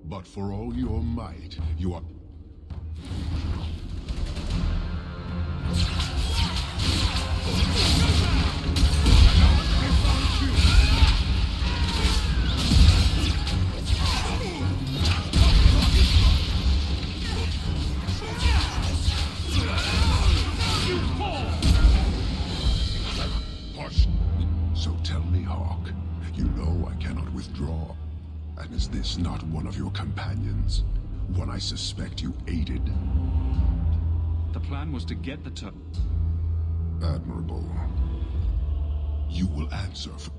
But for all your might, you are... Hush! So tell me, Hawk, you know I cannot withdraw. And is this not one of your companions? One I suspect you aided? The plan was to get the Admirable. You will answer for...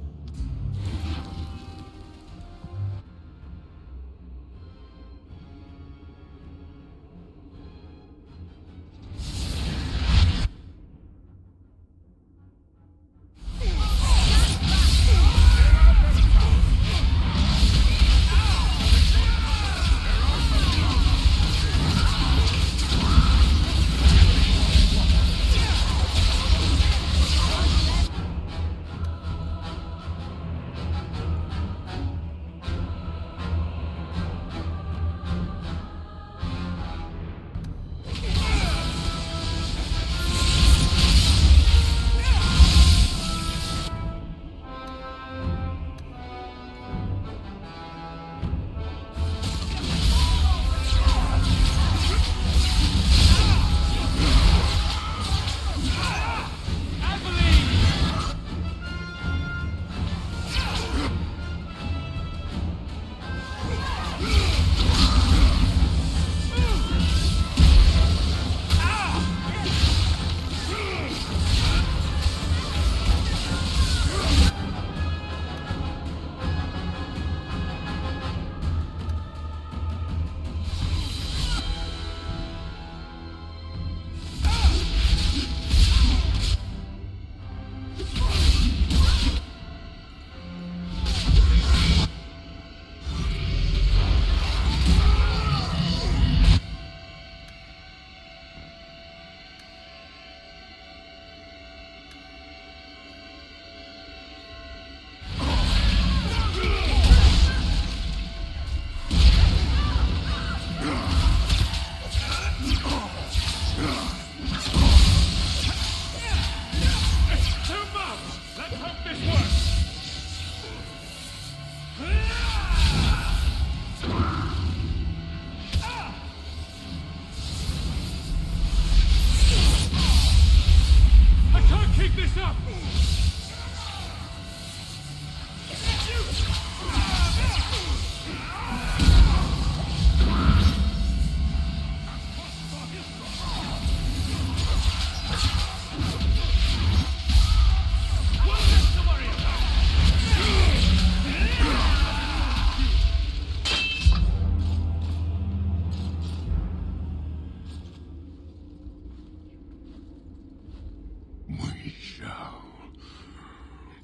We shall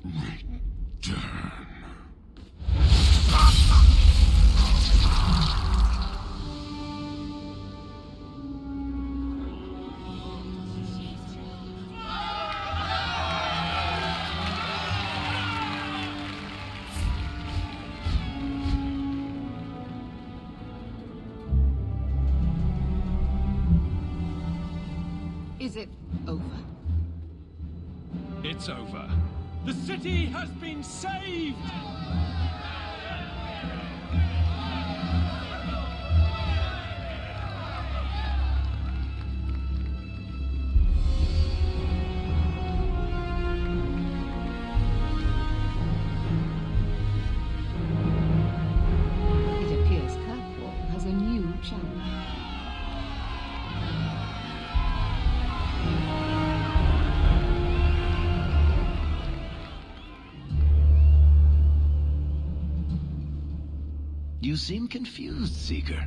return. Is it over? It's over. The city has been saved! It appears Kirkwall has a new champion. You seem confused, Seeker.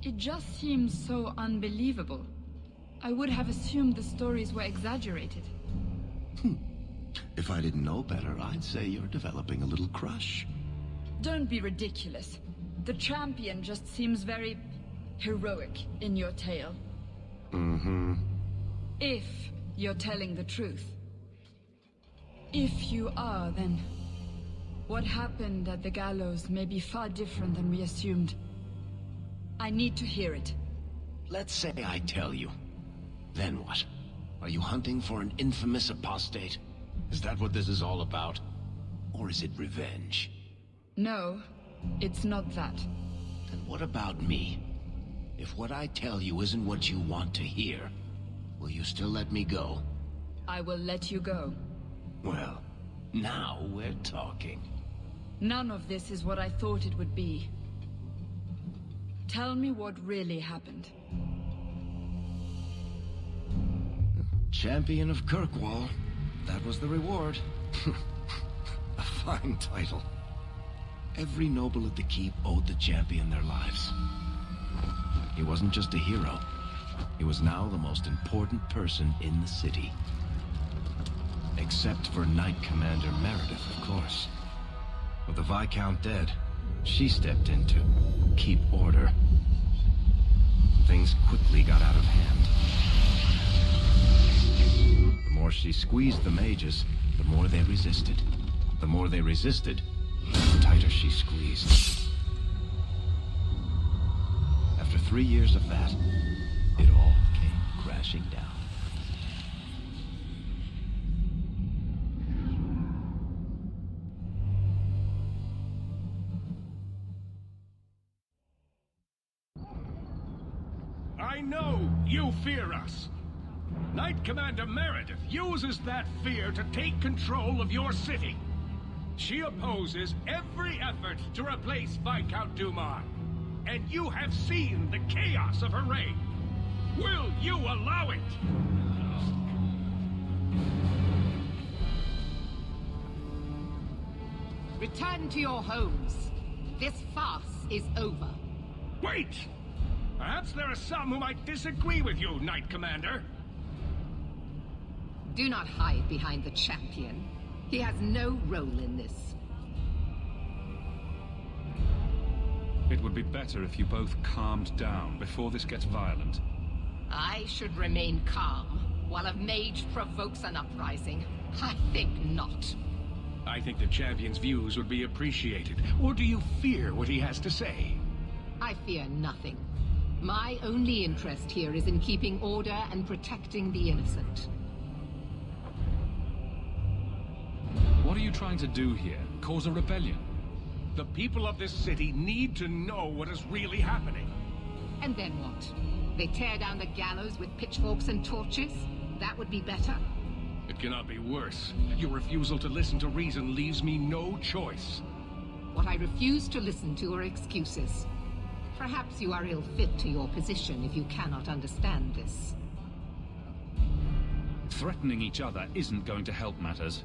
It just seems so unbelievable. I would have assumed the stories were exaggerated. If I didn't know better, I'd say you're developing a little crush. Don't be ridiculous. The champion just seems very heroic in your tale. Mm-hmm. If you're telling the truth. If you are, then what happened at the gallows may be far different than we assumed. I need to hear it. Let's say I tell you. Then what? Are you hunting for an infamous apostate? Is that what this is all about? Or is it revenge? No, it's not that. Then what about me? If what I tell you isn't what you want to hear, will you still let me go? I will let you go. Well, now we're talking. None of this is what I thought it would be. Tell me what really happened. Champion of Kirkwall. That was the reward. A fine title. Every noble at the keep owed the champion their lives. He wasn't just a hero. He was now the most important person in the city. Except for Knight Commander Meredith, of course. With the Viscount dead, she stepped in to keep order. Things quickly got out of hand. The more she squeezed the mages, the more they resisted. The more they resisted, the tighter she squeezed. After 3 years of that, it all came crashing down. I know you fear us. Knight Commander Meredith uses that fear to take control of your city. She opposes every effort to replace Viscount Dumas. And you have seen the chaos of her reign. Will you allow it? Return to your homes. This farce is over. Wait! Perhaps there are some who might disagree with you, Knight Commander. Do not hide behind the champion. He has no role in this. It would be better if you both calmed down before this gets violent. I should remain calm while a mage provokes an uprising. I think not. I think the champion's views would be appreciated. Or do you fear what he has to say? I fear nothing. My only interest here is in keeping order and protecting the innocent. What are you trying to do here? Cause a rebellion? The people of this city need to know what is really happening. And then what? They tear down the gallows with pitchforks and torches? That would be better. It cannot be worse. Your refusal to listen to reason leaves me no choice. What I refuse to listen to are excuses. Perhaps you are ill-fit to your position if you cannot understand this. Threatening each other isn't going to help matters.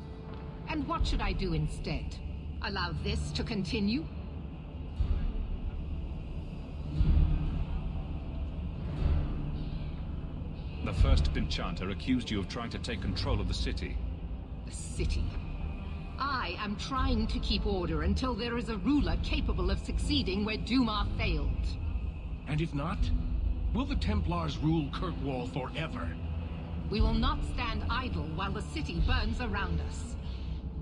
And what should I do instead? Allow this to continue? The first enchanter accused you of trying to take control of the city. The city. I am trying to keep order until there is a ruler capable of succeeding where Dumas failed. And if not, will the Templars rule Kirkwall forever? We will not stand idle while the city burns around us.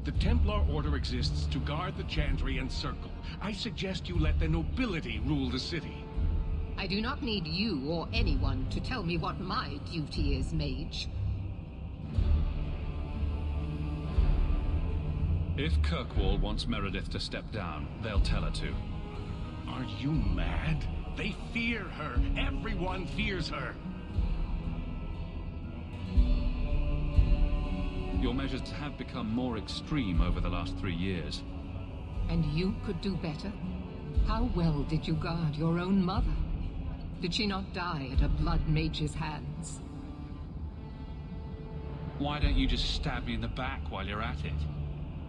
The Templar Order exists to guard the Chantry and Circle. I suggest you let the nobility rule the city. I do not need you or anyone to tell me what my duty is, mage. If Kirkwall wants Meredith to step down, they'll tell her to. Are you mad? They fear her. Everyone fears her. Your measures have become more extreme over the last 3 years. And you could do better? How well did you guard your own mother? Did she not die at a blood mage's hands? Why don't you just stab me in the back while you're at it?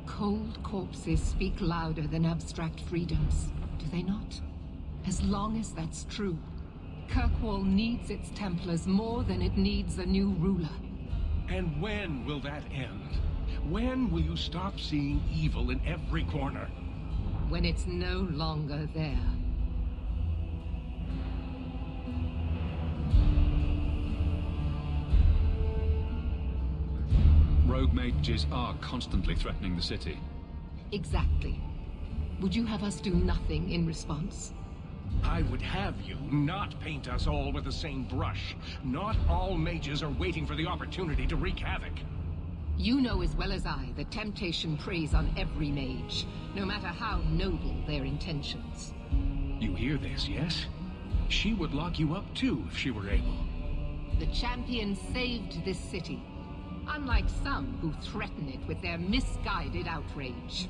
Cold corpses speak louder than abstract freedoms, do they not? As long as that's true, Kirkwall needs its Templars more than it needs a new ruler. And when will that end? When will you stop seeing evil in every corner? When it's no longer there. Rogue mages are constantly threatening the city. Exactly. Would you have us do nothing in response? I would have you not paint us all with the same brush. Not all mages are waiting for the opportunity to wreak havoc. You know as well as I that temptation preys on every mage, no matter how noble their intentions. You hear this, yes? She would lock you up too if she were able. The champion saved this city, unlike some who threaten it with their misguided outrage.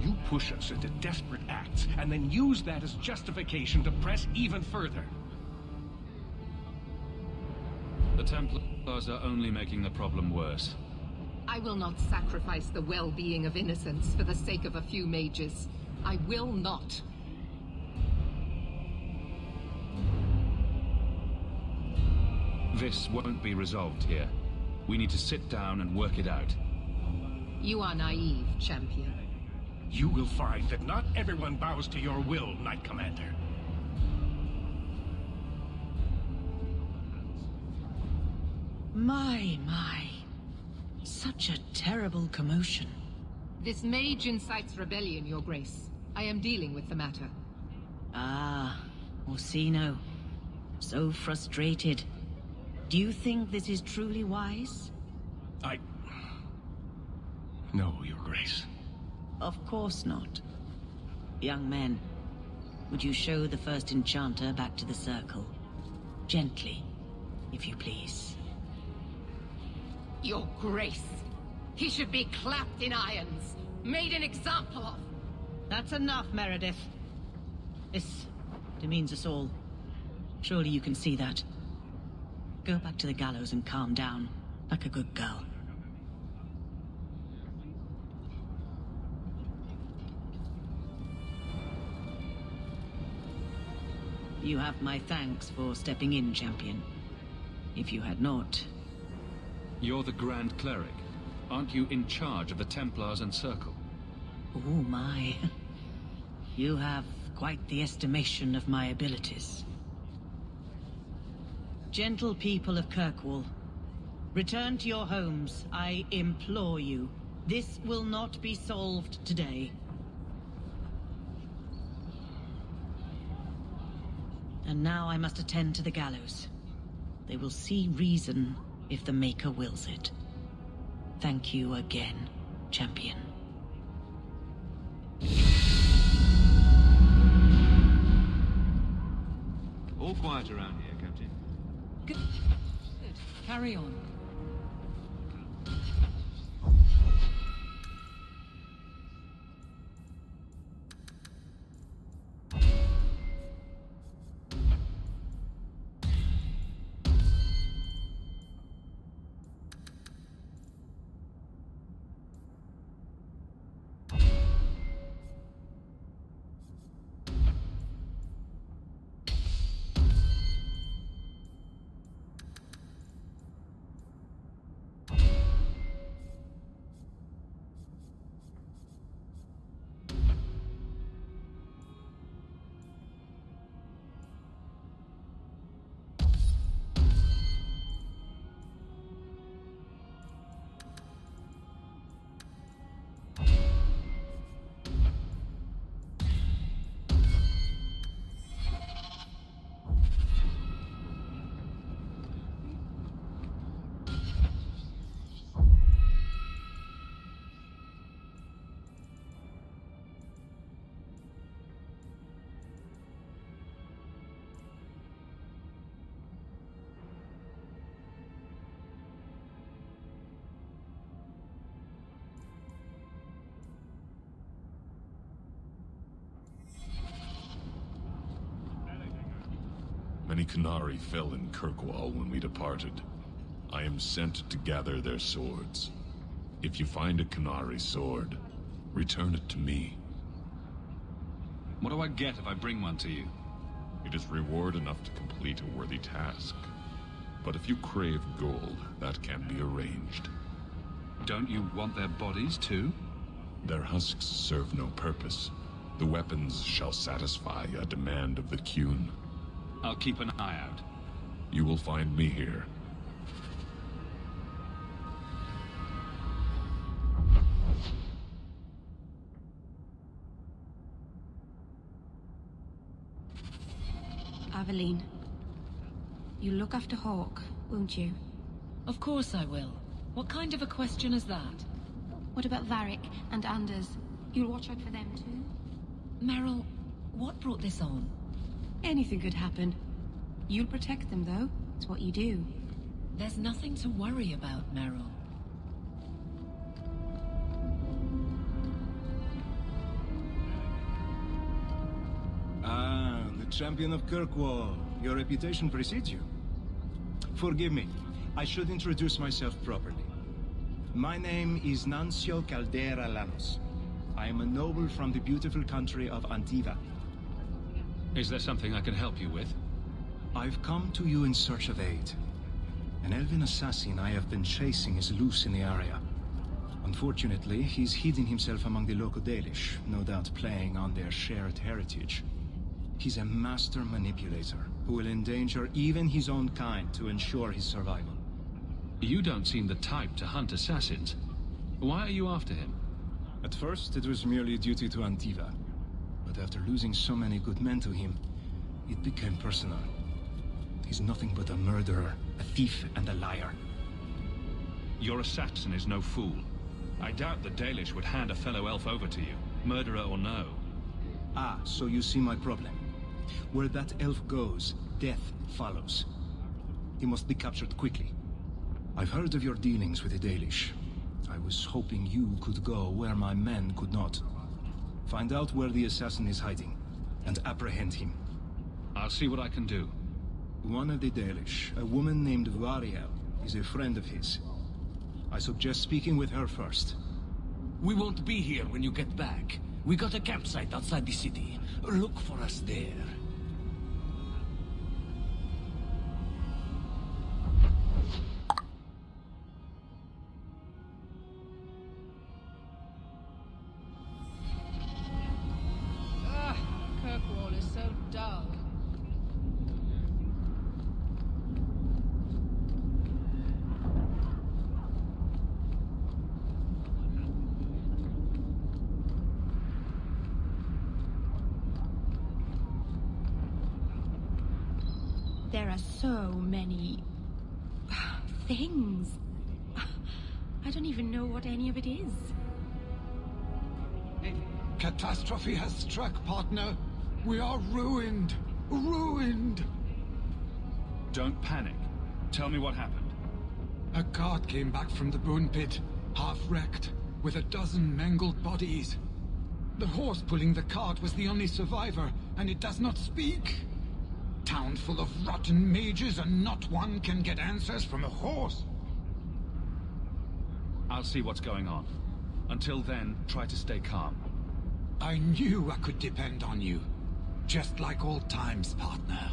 You push us into desperate acts, and then use that as justification to press even further. The Templars are only making the problem worse. I will not sacrifice the well-being of innocents for the sake of a few mages. I will not. This won't be resolved here. We need to sit down and work it out. You are naive, champion. You will find that not everyone bows to your will, Knight Commander. My. Such a terrible commotion. This mage incites rebellion, Your Grace. I am dealing with the matter. Ah, Orsino. So frustrated. Do you think this is truly wise? No, Your Grace. Of course not. Young men, would you show the first enchanter back to the circle? Gently, if you please. Your Grace. He should be clapped in irons, made an example of. That's enough, Meredith. This demeans us all. Surely you can see that. Go back to the gallows and calm down, like a good girl. You have my thanks for stepping in, champion. If you had not... You're the Grand Cleric. Aren't you in charge of the Templars and Circle? Oh my. You have quite the estimation of my abilities. Gentle people of Kirkwall, return to your homes, I implore you. This will not be solved today. And now I must attend to the gallows. They will see reason if the Maker wills it. Thank you again, champion. All quiet around here, Captain. Good. Carry on. Many Qunari fell in Kirkwall when we departed. I am sent to gather their swords. If you find a Qunari sword, return it to me. What do I get if I bring one to you? It is reward enough to complete a worthy task. But if you crave gold, that can be arranged. Don't you want their bodies too? Their husks serve no purpose. The weapons shall satisfy a demand of the Qun. I'll keep an eye out. You will find me here. Aveline. You look after Hawk, won't you? Of course I will. What kind of a question is that? What about Varric and Anders? You'll watch out for them too? Meryl, what brought this on? Anything could happen. You'll protect them, though. It's what you do. There's nothing to worry about, Meryl. Ah, the champion of Kirkwall. Your reputation precedes you. Forgive me. I should introduce myself properly. My name is Nancio Caldera Lanos. I am a noble from the beautiful country of Antiva. Is there something I can help you with? I've come to you in search of aid. An elven assassin I have been chasing is loose in the area. Unfortunately, he's hidden himself among the local Dalish, no doubt playing on their shared heritage. He's a master manipulator, who will endanger even his own kind to ensure his survival. You don't seem the type to hunt assassins. Why are you after him? At first, it was merely duty to Antiva. But after losing so many good men to him, it became personal. He's nothing but a murderer, a thief, and a liar. Your assassin is no fool. I doubt the Dalish would hand a fellow elf over to you, murderer or no. Ah, so you see my problem. Where that elf goes, death follows. He must be captured quickly. I've heard of your dealings with the Dalish. I was hoping you could go where my men could not. Find out where the assassin is hiding, and apprehend him. I'll see what I can do. One of the Dalish, a woman named Variel, is a friend of his. I suggest speaking with her first. We won't be here when you get back. We got a campsite outside the city. Look for us there. Kirkwall is so dull. There are so many... things. I don't even know what any of it is. Catastrophe has struck, partner. We are ruined. Ruined. Don't panic. Tell me what happened. A cart came back from the bone pit, half wrecked, with a dozen mangled bodies. The horse pulling the cart was the only survivor, and it does not speak. Town full of rotten mages, and not one can get answers from a horse. I'll see what's going on. Until then, try to stay calm. I knew I could depend on you. Just like old times, partner.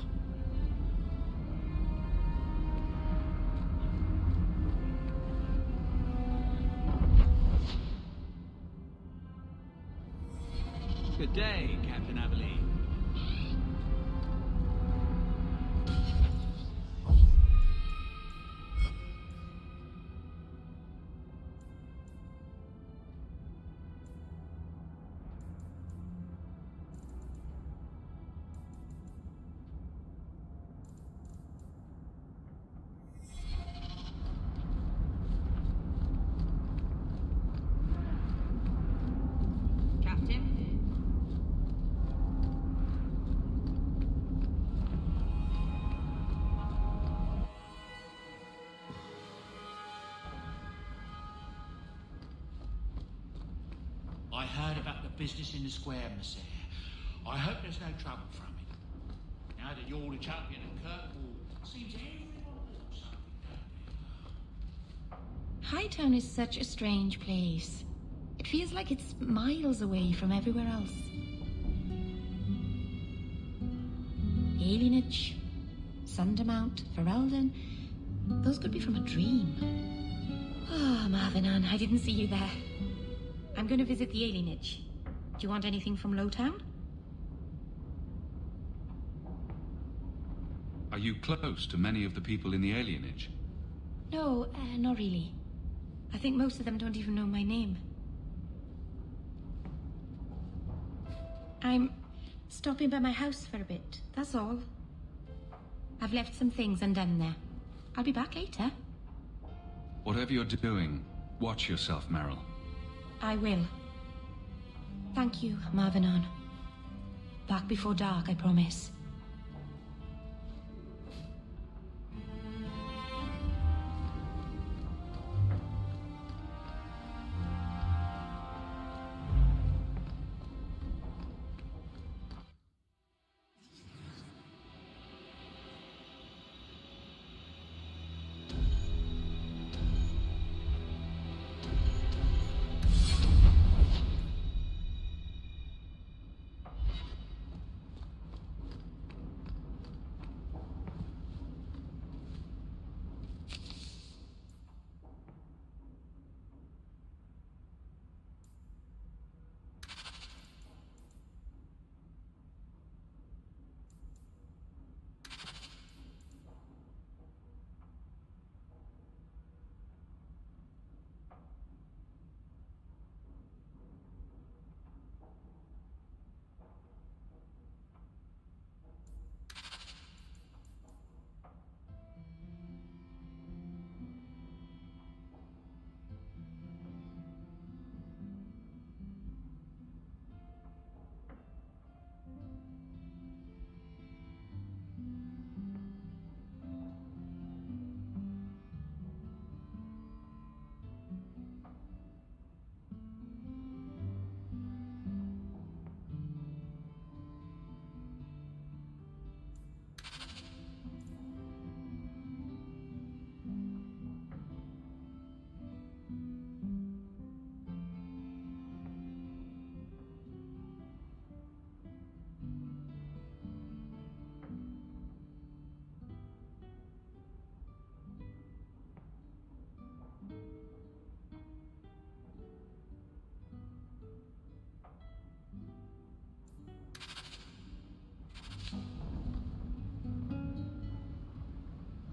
Good day, Captain Aveline. I heard about the business in the square, Monsieur. I hope there's no trouble from it. Now that you're the champion of Kirkwall, seems everyone wants something down there. Hightown is such a strange place. It feels like it's miles away from everywhere else. Alienage, Sundermount, Ferelden, those could be from a dream. Oh, Marvinan, I didn't see you there. I'm going to visit the alienage. Do you want anything from Lowtown? Are you close to many of the people in the alienage? No, not really. I think most of them don't even know my name. I'm stopping by my house for a bit, that's all. I've left some things undone there. I'll be back later. Whatever you're doing, watch yourself, Meryl. I will. Thank you, Marvenon. Back before dark, I promise.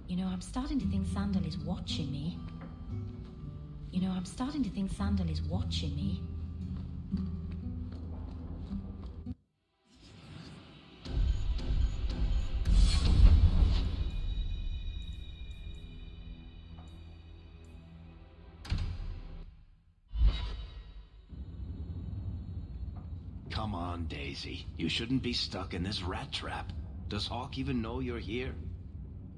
You know, I'm starting to think Sandal is watching me. Come on, Daisy. You shouldn't be stuck in this rat trap. Does Hawk even know you're here?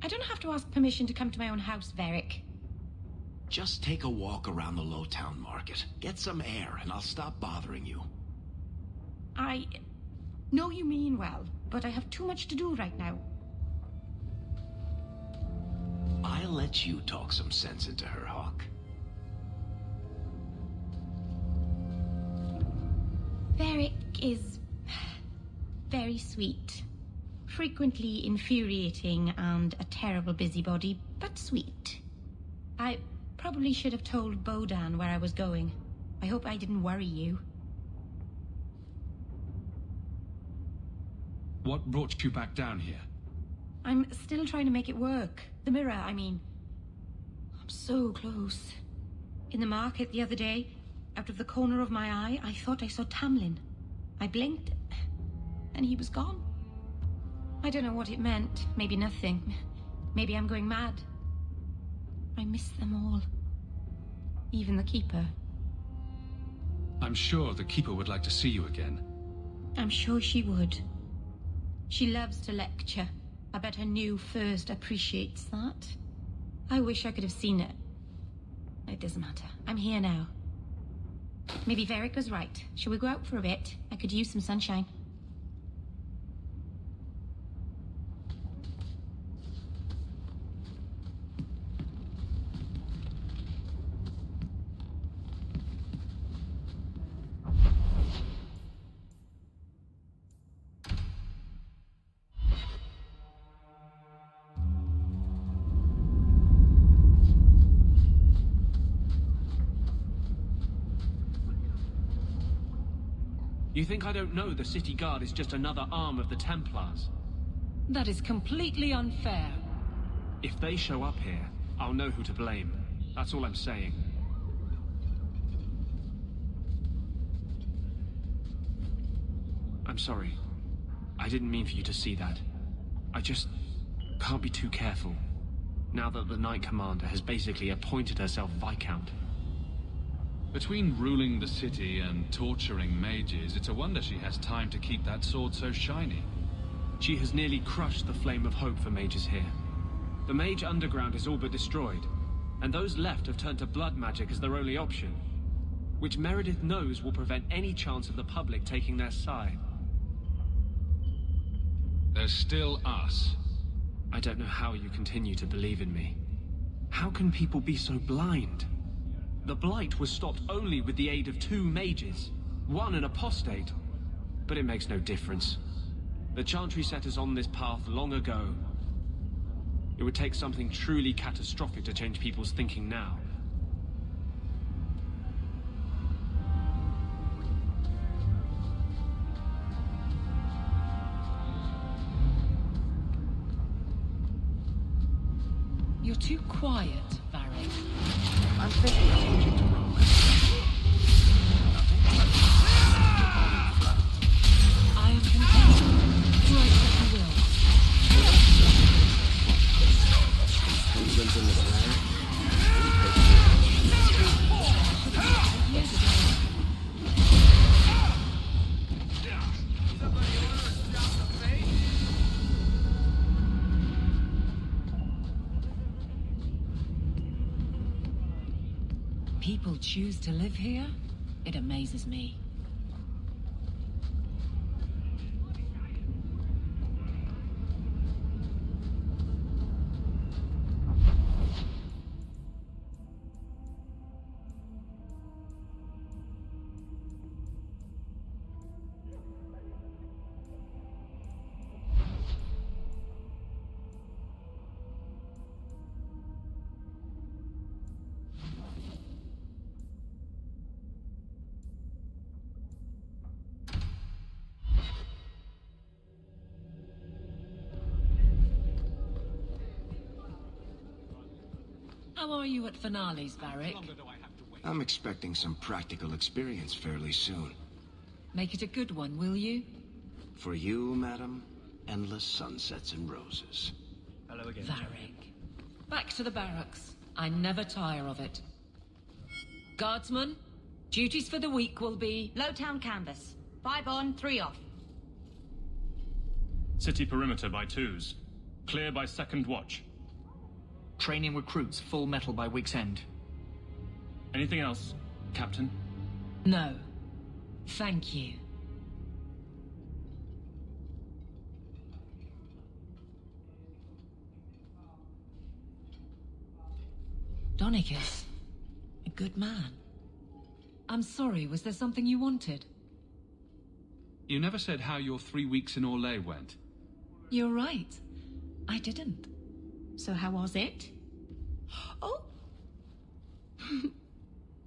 I don't have to ask permission to come to my own house, Varric. Just take a walk around the Lowtown Market. Get some air, and I'll stop bothering you. I know you mean well, but I have too much to do right now. I'll let you talk some sense into her, Hawk. Varric is very sweet. Frequently infuriating and a terrible busybody, but sweet. I probably should have told Bodan where I was going. I hope I didn't worry you. What brought you back down here? I'm still trying to make it work. The mirror, I mean. I'm so close. In the market the other day, out of the corner of my eye, I thought I saw Tamlin. I blinked, and he was gone. I don't know what it meant. Maybe nothing. Maybe I'm going mad. I miss them all. Even the Keeper. I'm sure the Keeper would like to see you again. I'm sure she would. She loves to lecture. I bet her new first appreciates that. I wish I could have seen it. It doesn't matter. I'm here now. Maybe Varric was right. Shall we go out for a bit? I could use some sunshine. You think I don't know the City Guard is just another arm of the Templars? That is completely unfair. If they show up here, I'll know who to blame. That's all I'm saying. I'm sorry. I didn't mean for you to see that. I just Can't be too careful, now that the Knight Commander has basically appointed herself Viscount. Between ruling the city and torturing mages, it's a wonder she has time to keep that sword so shiny. She has nearly crushed the flame of hope for mages here. The mage underground is all but destroyed, and those left have turned to blood magic as their only option, which Meredith knows will prevent any chance of the public taking their side. There's still us. I don't know how you continue to believe in me. How can people be so blind? The Blight was stopped only with the aid of 2 mages, one an apostate. But it makes no difference. The Chantry set us on this path long ago. It would take something truly catastrophic to change people's thinking now. You're too quiet, Varric. I'm thinking of changing to romance. I am content. Write what you will. England's in the square. Years ago. People choose to live here? It amazes me. How are you at finales, Varric? I'm expecting some practical experience fairly soon. Make it a good one, will you? For you, madam, endless sunsets and roses. Hello again. Varric. Back to the barracks. I never tire of it. Guardsmen, duties for the week will be... Lowtown canvas. 5 on, 3 off. City perimeter by 2s. Clear by 2nd watch. Training recruits full metal by week's end. Anything else, Captain? No. Thank you. Donicus. A good man. I'm sorry, was there something you wanted? You never said how your 3 weeks in Orlais went. You're right. I didn't. So how was it? Oh!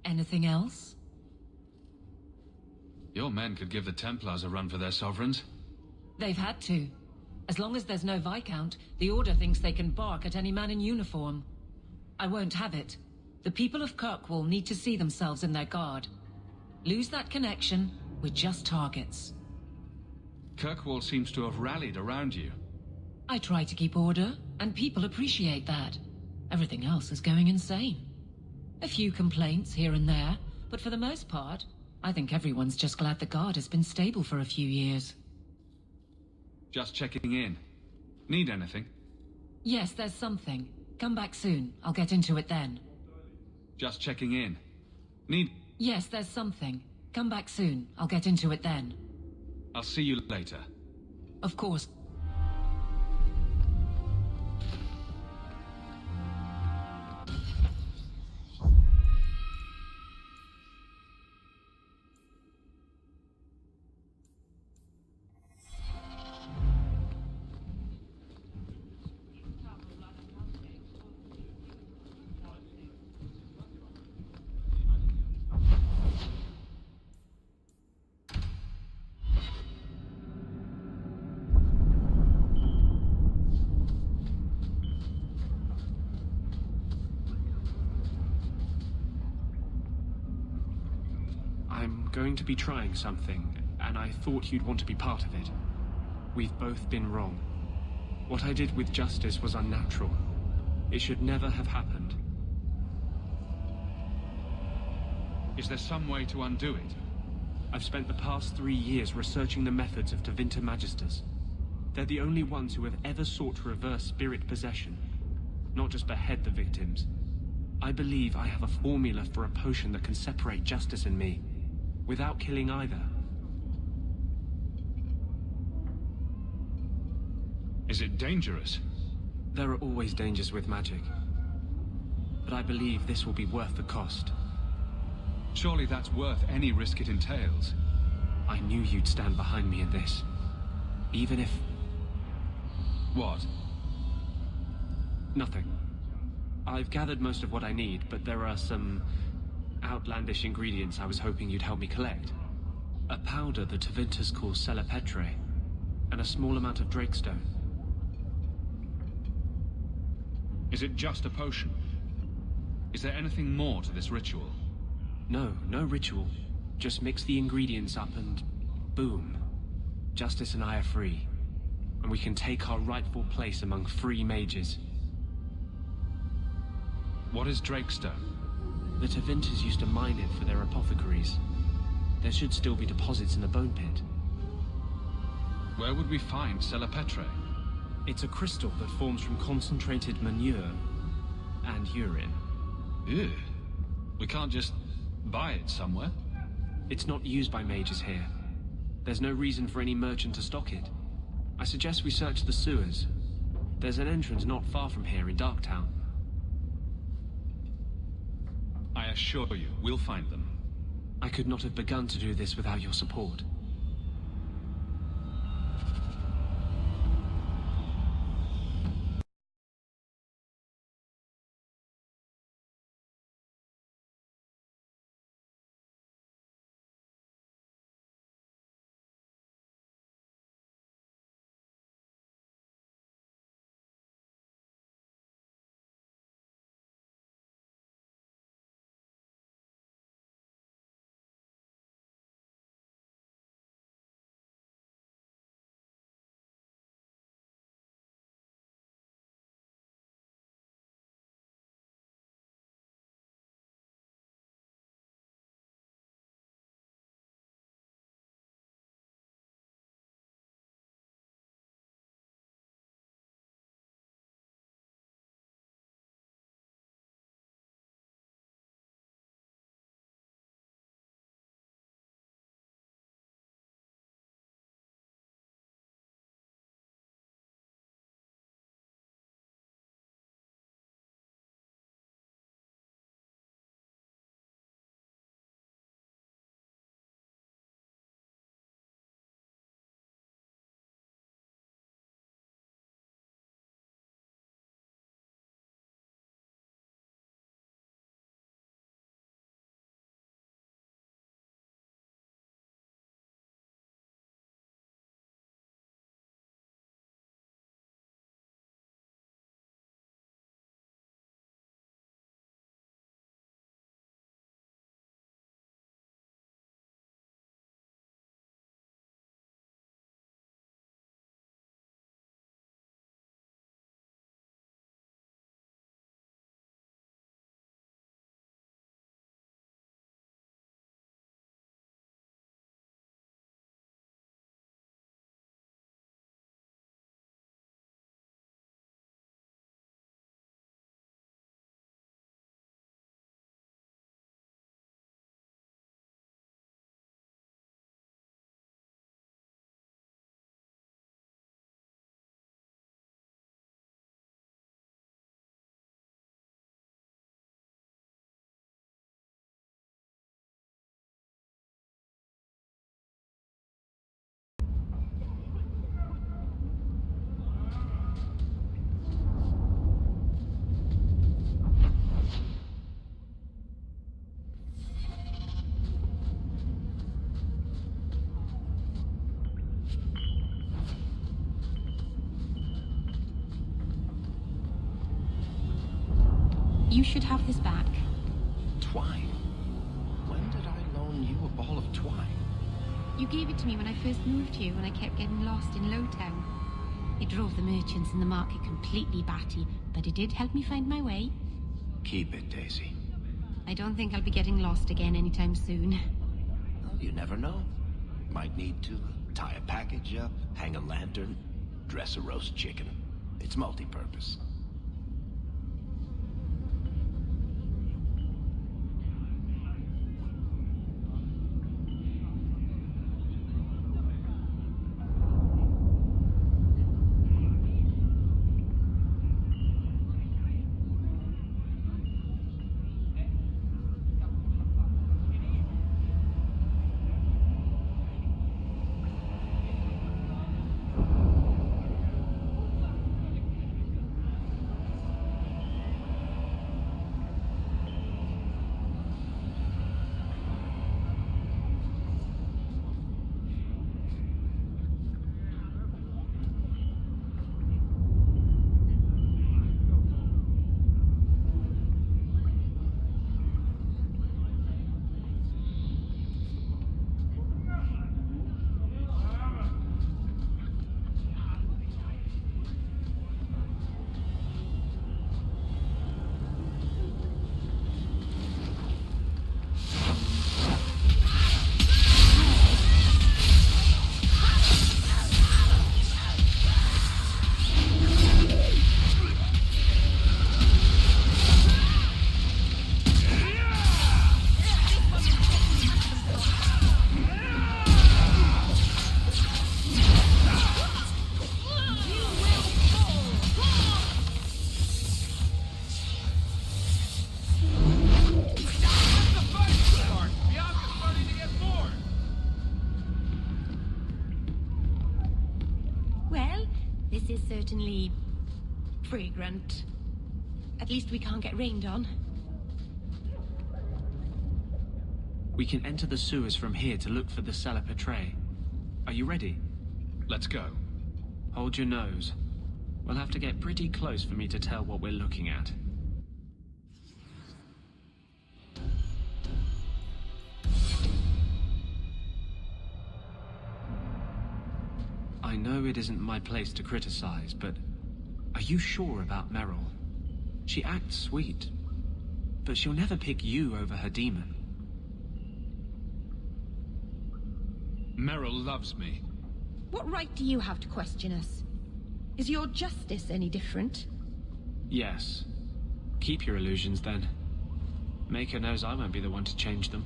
Anything else? Your men could give the Templars a run for their sovereigns. They've had to. As long as there's no Viscount, the Order thinks they can bark at any man in uniform. I won't have it. The people of Kirkwall need to see themselves in their guard. Lose that connection, we're just targets. Kirkwall seems to have rallied around you. I try to keep order, and people appreciate that. Everything else is going insane. A few complaints here and there, but for the most part, I think everyone's just glad the guard has been stable for a few years. Just checking in. Need anything? Yes, there's something. Come back soon. I'll get into it then. Just checking in. Need... Yes, there's something. Come back soon. I'll get into it then. I'll see you later. Of course. I'm going to be trying something, and I thought you'd want to be part of it. We've both been wrong. What I did with Justice was unnatural. It should never have happened. Is there some way to undo it? I've spent the past 3 years researching the methods of Tevinter Magisters. They're the only ones who have ever sought to reverse spirit possession, not just behead the victims. I believe I have a formula for a potion that can separate Justice and me, without killing either. Is it dangerous? There are always dangers with magic. But I believe this will be worth the cost. Surely that's worth any risk it entails. I knew you'd stand behind me in this. Even if... What? Nothing. I've gathered most of what I need, but there are some outlandish ingredients I was hoping you'd help me collect. A powder the Tevinters call Celepetre, and a small amount of Drakestone. Is it just a potion? Is there anything more to this ritual? No ritual. Just mix the ingredients up and... boom. Justice and I are free. And we can take our rightful place among free mages. What is Drakestone? The Tevinters used to mine it for their apothecaries. There should still be deposits in the bone pit. Where would we find Celepetre? It's a crystal that forms from concentrated manure and urine. Ew. We can't just buy it somewhere? It's not used by mages here. There's no reason for any merchant to stock it. I suggest we search the sewers. There's an entrance not far from here in Darktown. I assure you, we'll find them. I could not have begun to do this without your support. You should have this back. Twine? When did I loan you a ball of twine? You gave it to me when I first moved here, when I kept getting lost in Lowtown. It drove the merchants in the market completely batty, but it did help me find my way. Keep it, Daisy. I don't think I'll be getting lost again anytime soon. Well, you never know. Might need to tie a package up, hang a lantern, dress a roast chicken. It's multi-purpose. This is certainly fragrant. At least we can't get rained on. We can enter the sewers from here to look for the cellar Petray. Are you ready? Let's go. Hold your nose. We'll have to get pretty close for me to tell what we're looking at. I know it isn't my place to criticize, but are you sure about Meryl? She acts sweet, but she'll never pick you over her demon. Meryl loves me. What right do you have to question us? Is your justice any different? Yes. Keep your illusions, then. Maker knows I won't be the one to change them.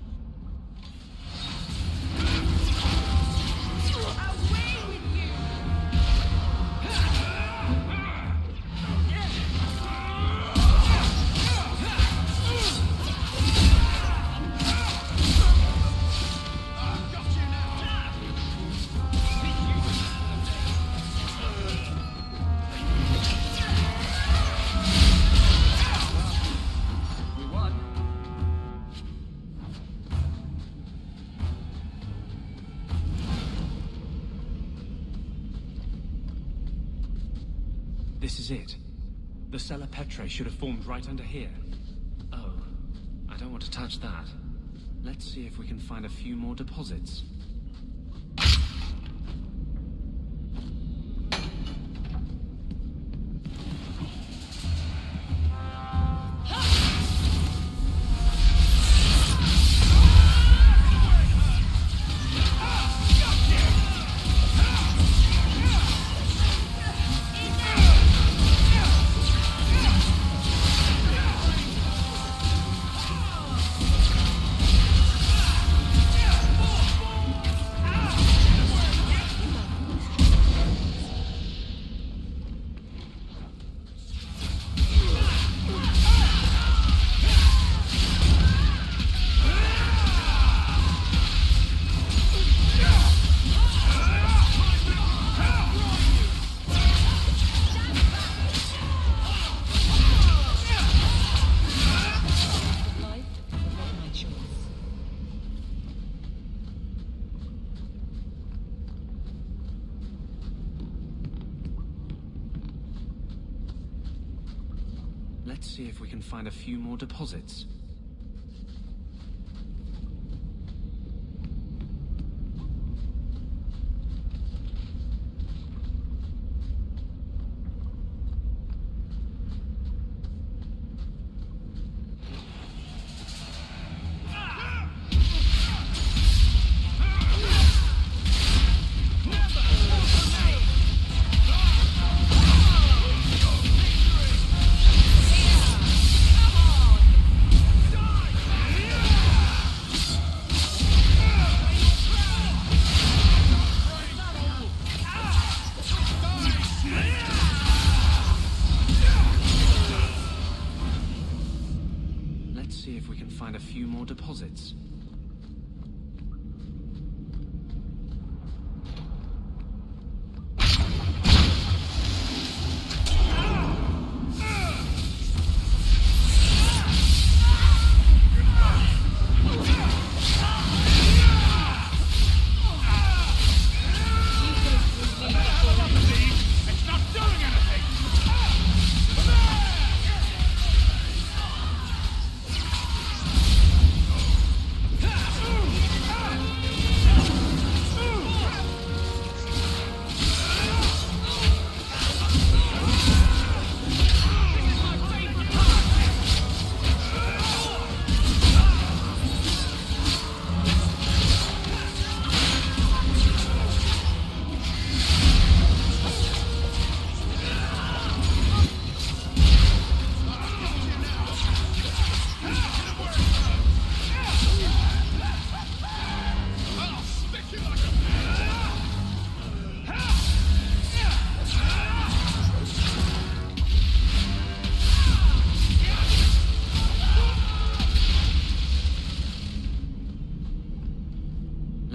This is it. The cellar Petray should have formed right under here. Oh, I don't want to touch that. Let's see if we can find a few more deposits. Let's see if we can find a few more deposits.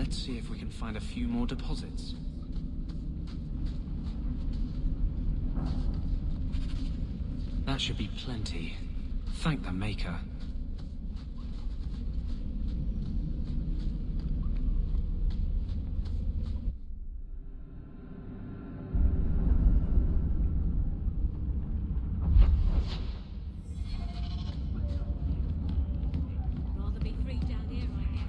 Let's see if we can find a few more deposits. That should be plenty. Thank the Maker. Rather be free down here, I guess.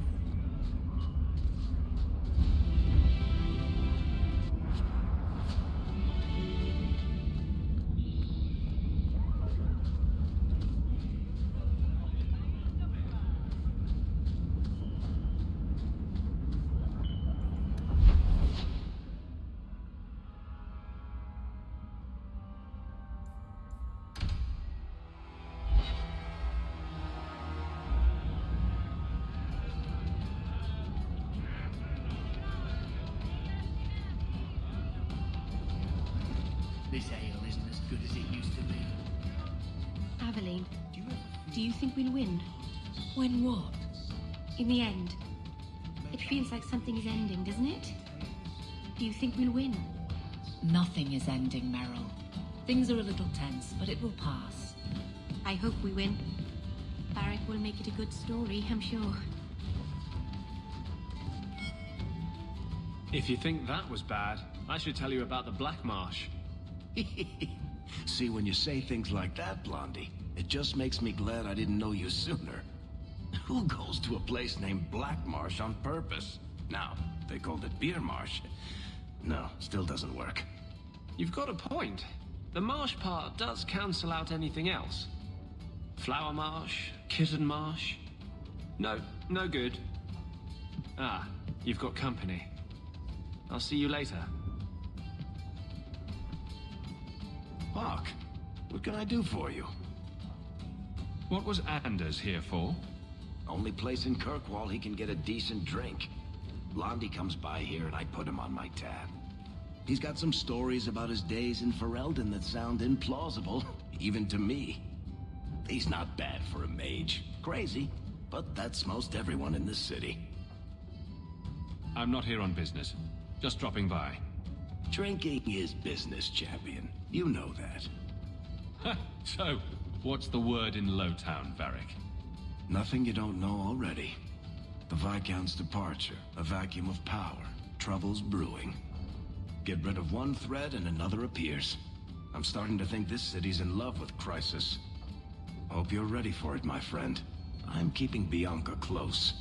This ale isn't as good as it used to be. Aveline, do you think we'll win? When what? In the end. It feels like something is ending, doesn't it? Do you think we'll win? Nothing is ending, Meryl. Things are a little tense, but it will pass. I hope we win. Barrack will make it a good story, I'm sure. If you think that was bad, I should tell you about the Black Marsh. See, when you say things like that, Blondie, it just makes me glad I didn't know you sooner. Who goes to a place named Black Marsh on purpose? Now, if they called it Beer Marsh. No, still doesn't work. You've got a point. The marsh part does cancel out anything else. Flower Marsh, Kitten Marsh. No, no good. Ah, you've got company. I'll see you later. Hawk, what can I do for you? What was Anders here for? Only place in Kirkwall he can get a decent drink. Blondie comes by here and I put him on my tab. He's got some stories about his days in Ferelden that sound implausible, even to me. He's not bad for a mage. Crazy, but that's most everyone in this city. I'm not here on business. Just dropping by. Drinking is business, champion. You know that. So, what's the word in Lowtown, Varric? Nothing you don't know already. The Viscount's departure, a vacuum of power, troubles brewing. Get rid of one thread and another appears. I'm starting to think this city's in love with Crisis. Hope you're ready for it, my friend. I'm keeping Bianca close.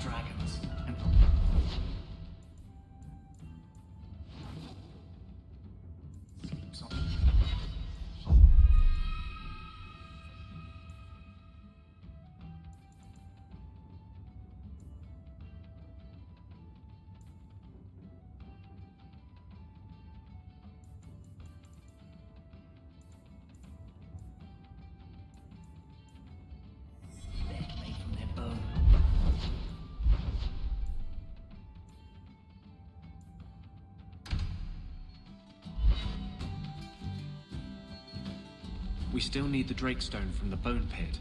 Dragons. And we still need the Drakestone from the Bone Pit.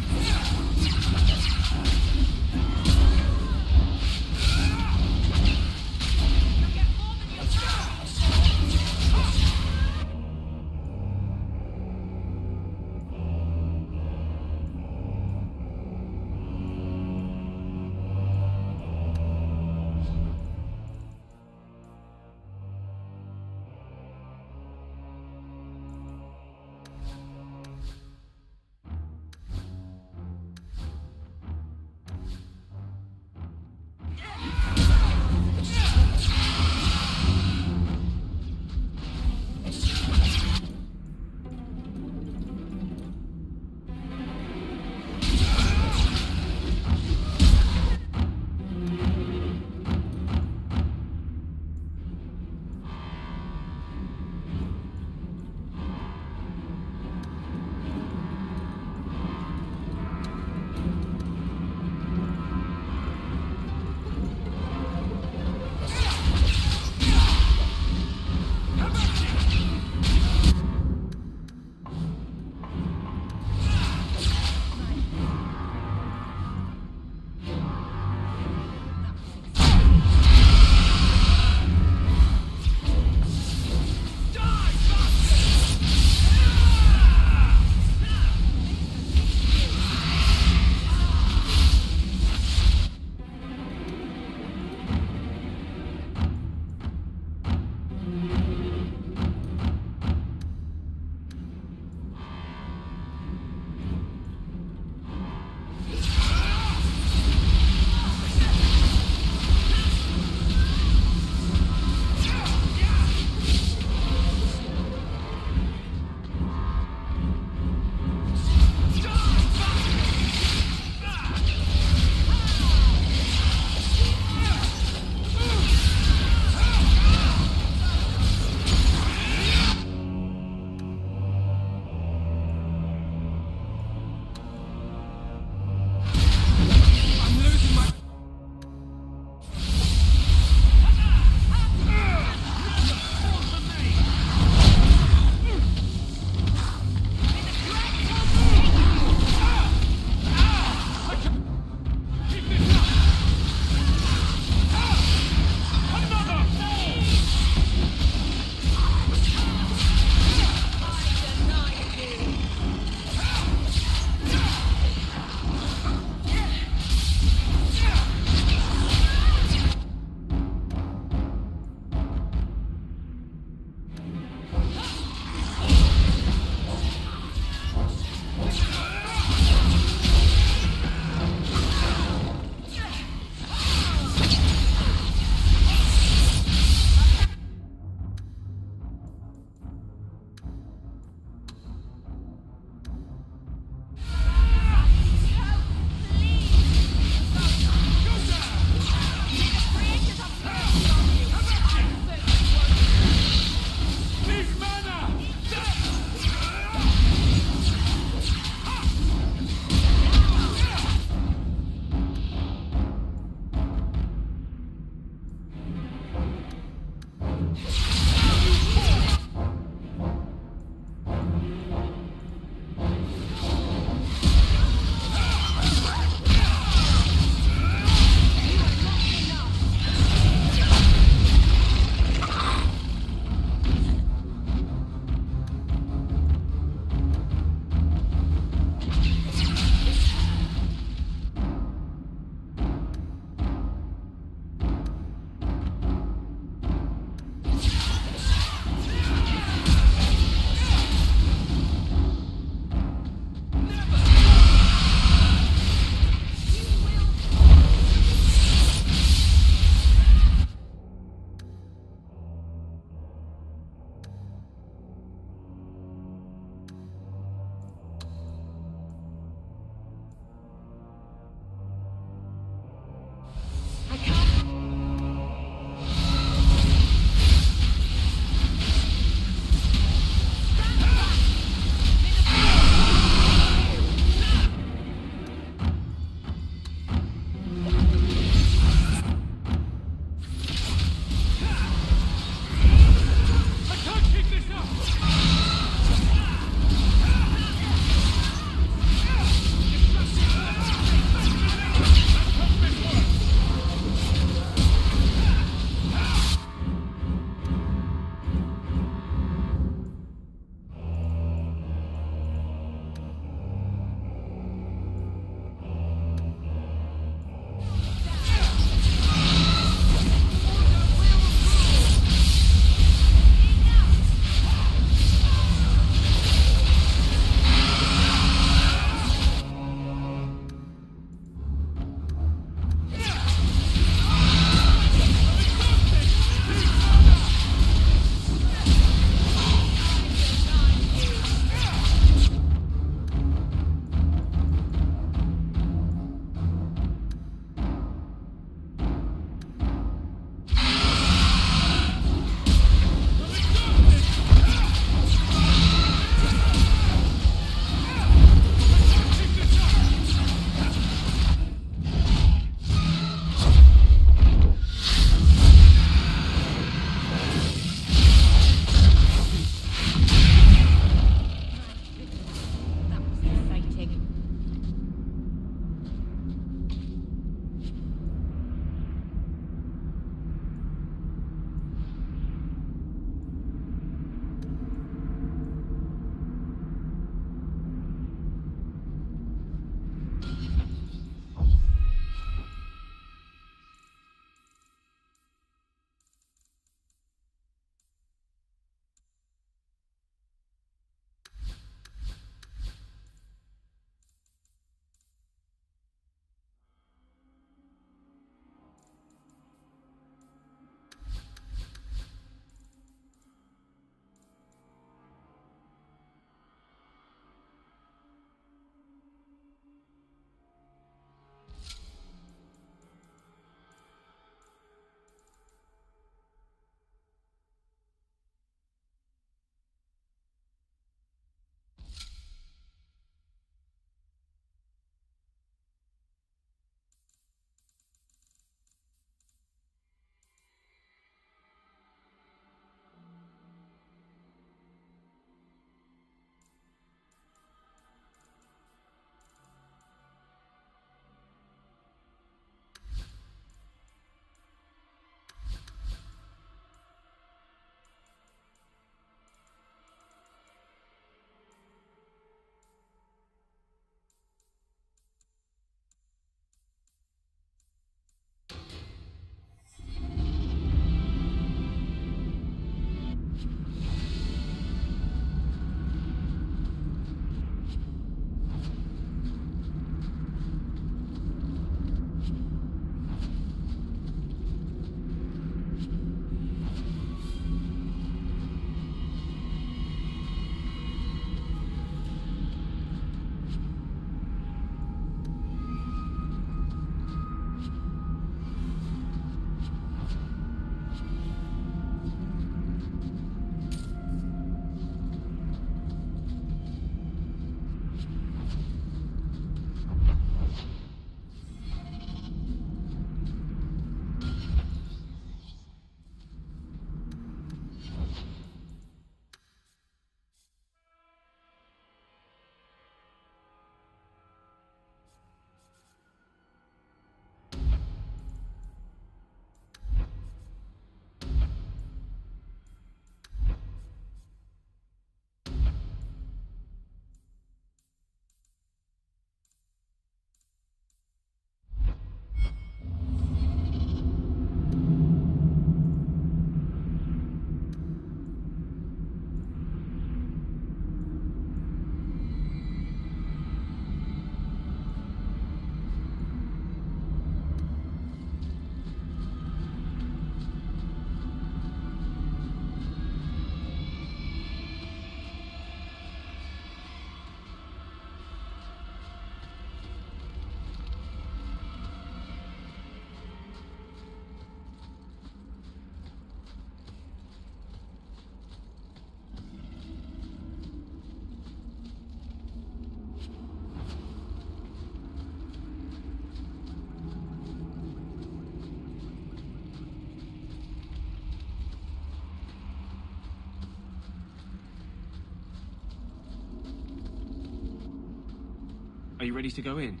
Are you ready to go in?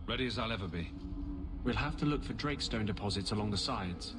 Ready as I'll ever be. We'll have to look for Drakestone deposits along the sides.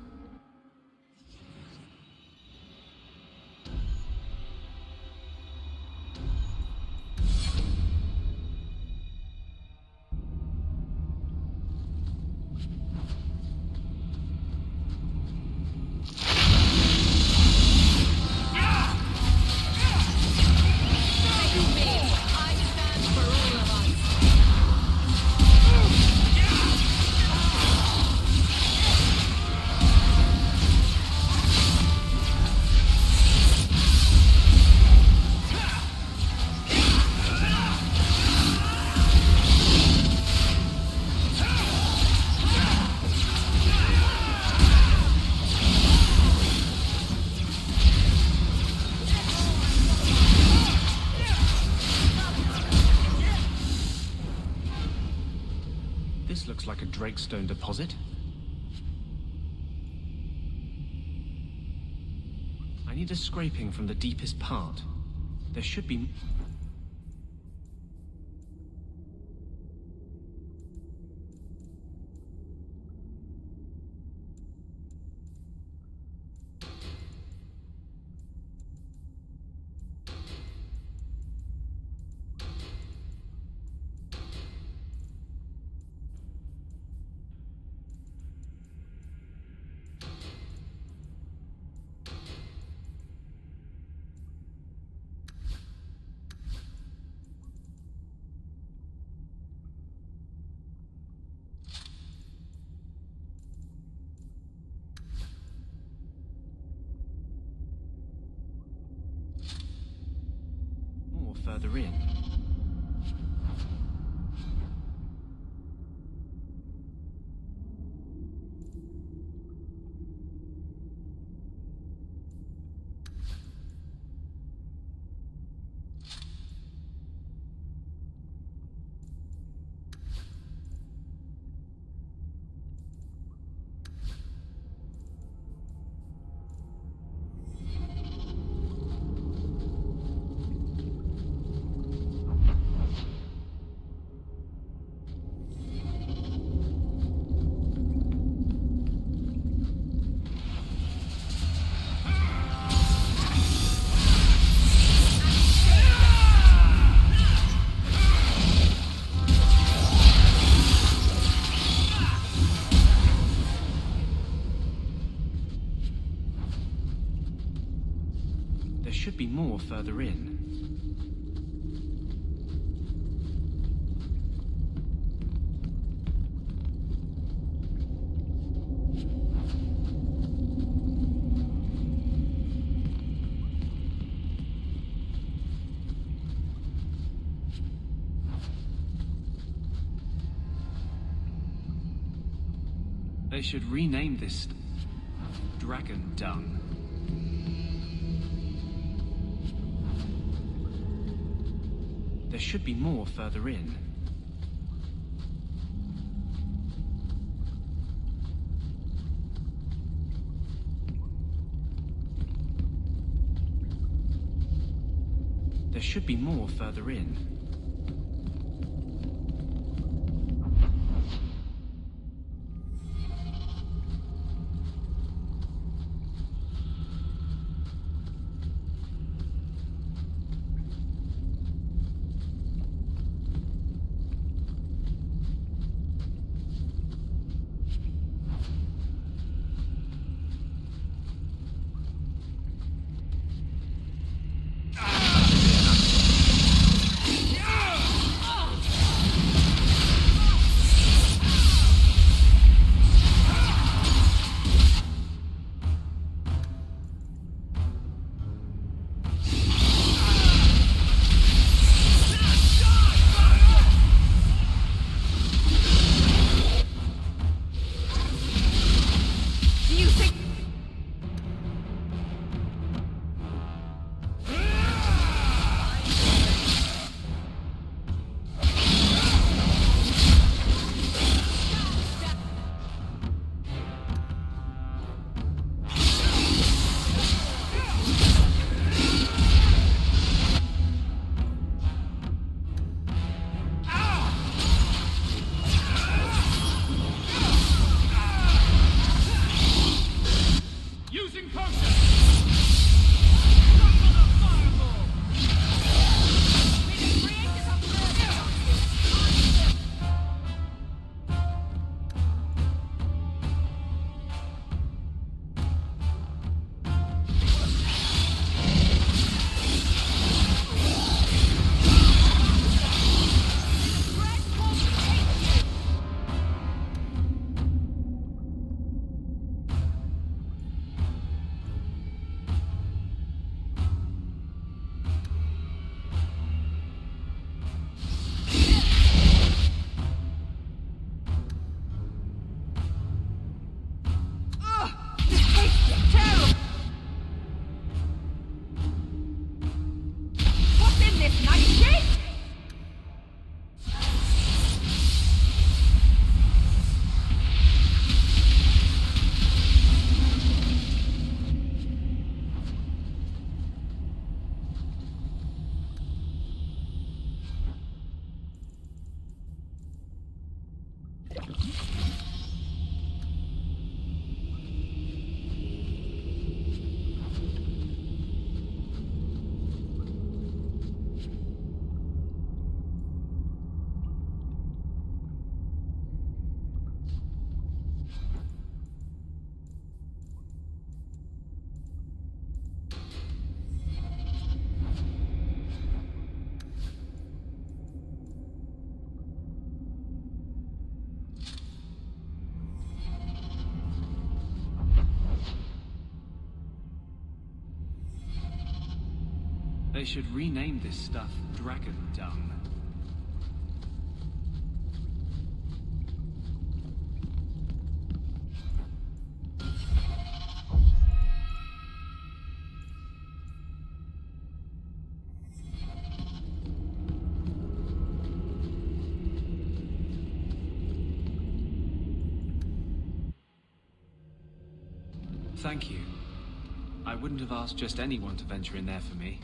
Looks like a Drakestone deposit. I need a scraping from the deepest part. There should be... further in. There should be more further in. They should rename this Dragon Dung. There should be more further in. There should be more further in. Unleashing potion! They should rename this stuff Dragon Dung. Thank you. I wouldn't have asked just anyone to venture in there for me.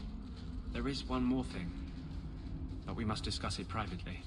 There is one more thing, but we must discuss it privately.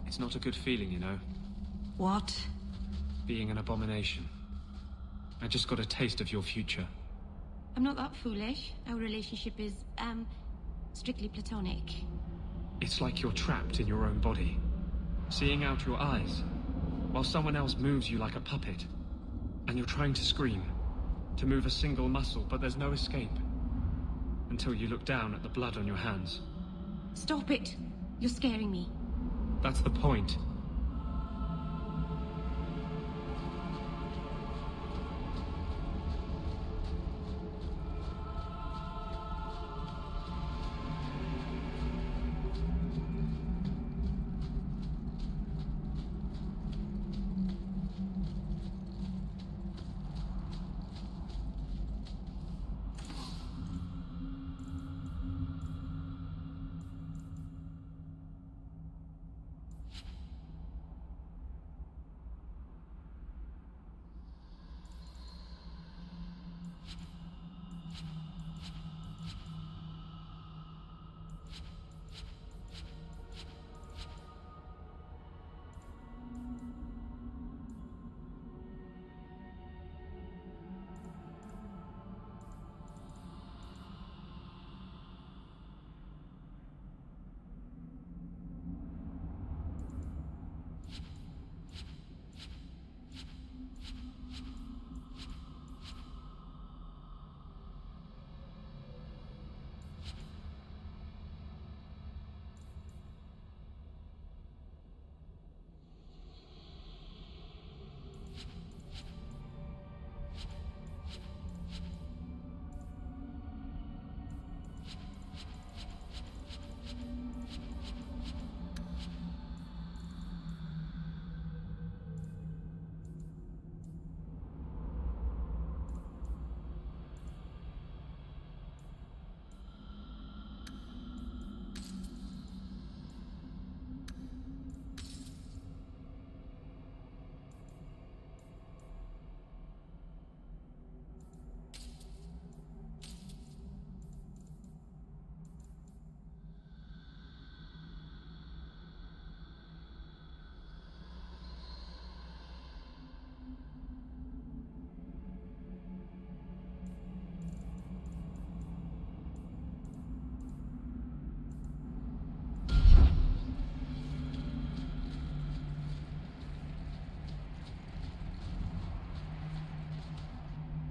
It's not a good feeling, you know. What? Being an abomination. I just got a taste of your future. I'm not that foolish. Our relationship is, strictly platonic. It's like you're trapped in your own body, seeing out your eyes, while someone else moves you like a puppet. And you're trying to scream, to move a single muscle, but there's no escape. Until you look down at the blood on your hands. Stop it! You're scaring me. That's the point.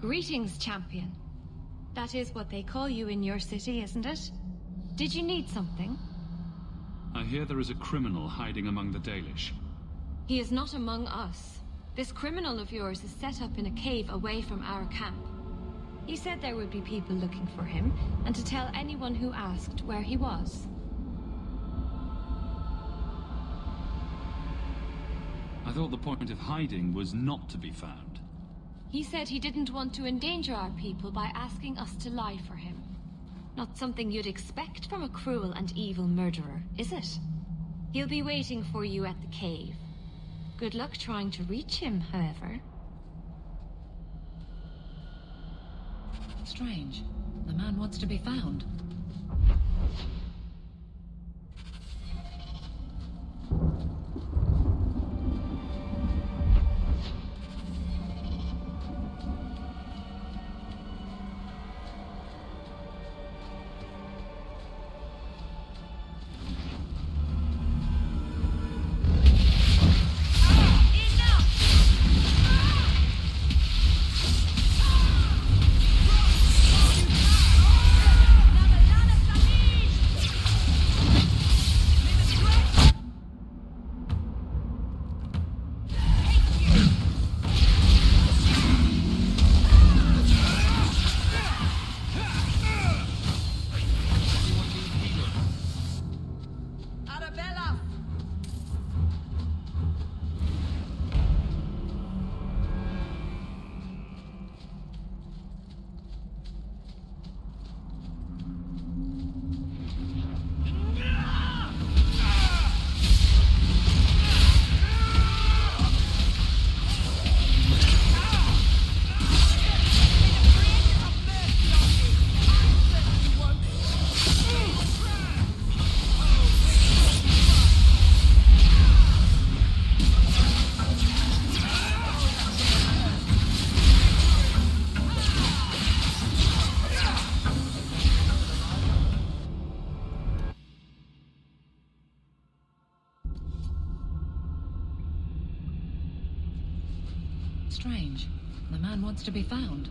Greetings, champion. That is what they call you in your city, isn't it? Did you need something? I hear there is a criminal hiding among the Dalish. He is not among us. This criminal of yours is set up in a cave away from our camp. He said there would be people looking for him, and to tell anyone who asked where he was. I thought the point of hiding was not to be found. He said he didn't want to endanger our people by asking us to lie for him. Not something you'd expect from a cruel and evil murderer, is it? He'll be waiting for you at the cave. Good luck trying to reach him, however. Strange. The man wants to be found. Strange. The man wants to be found.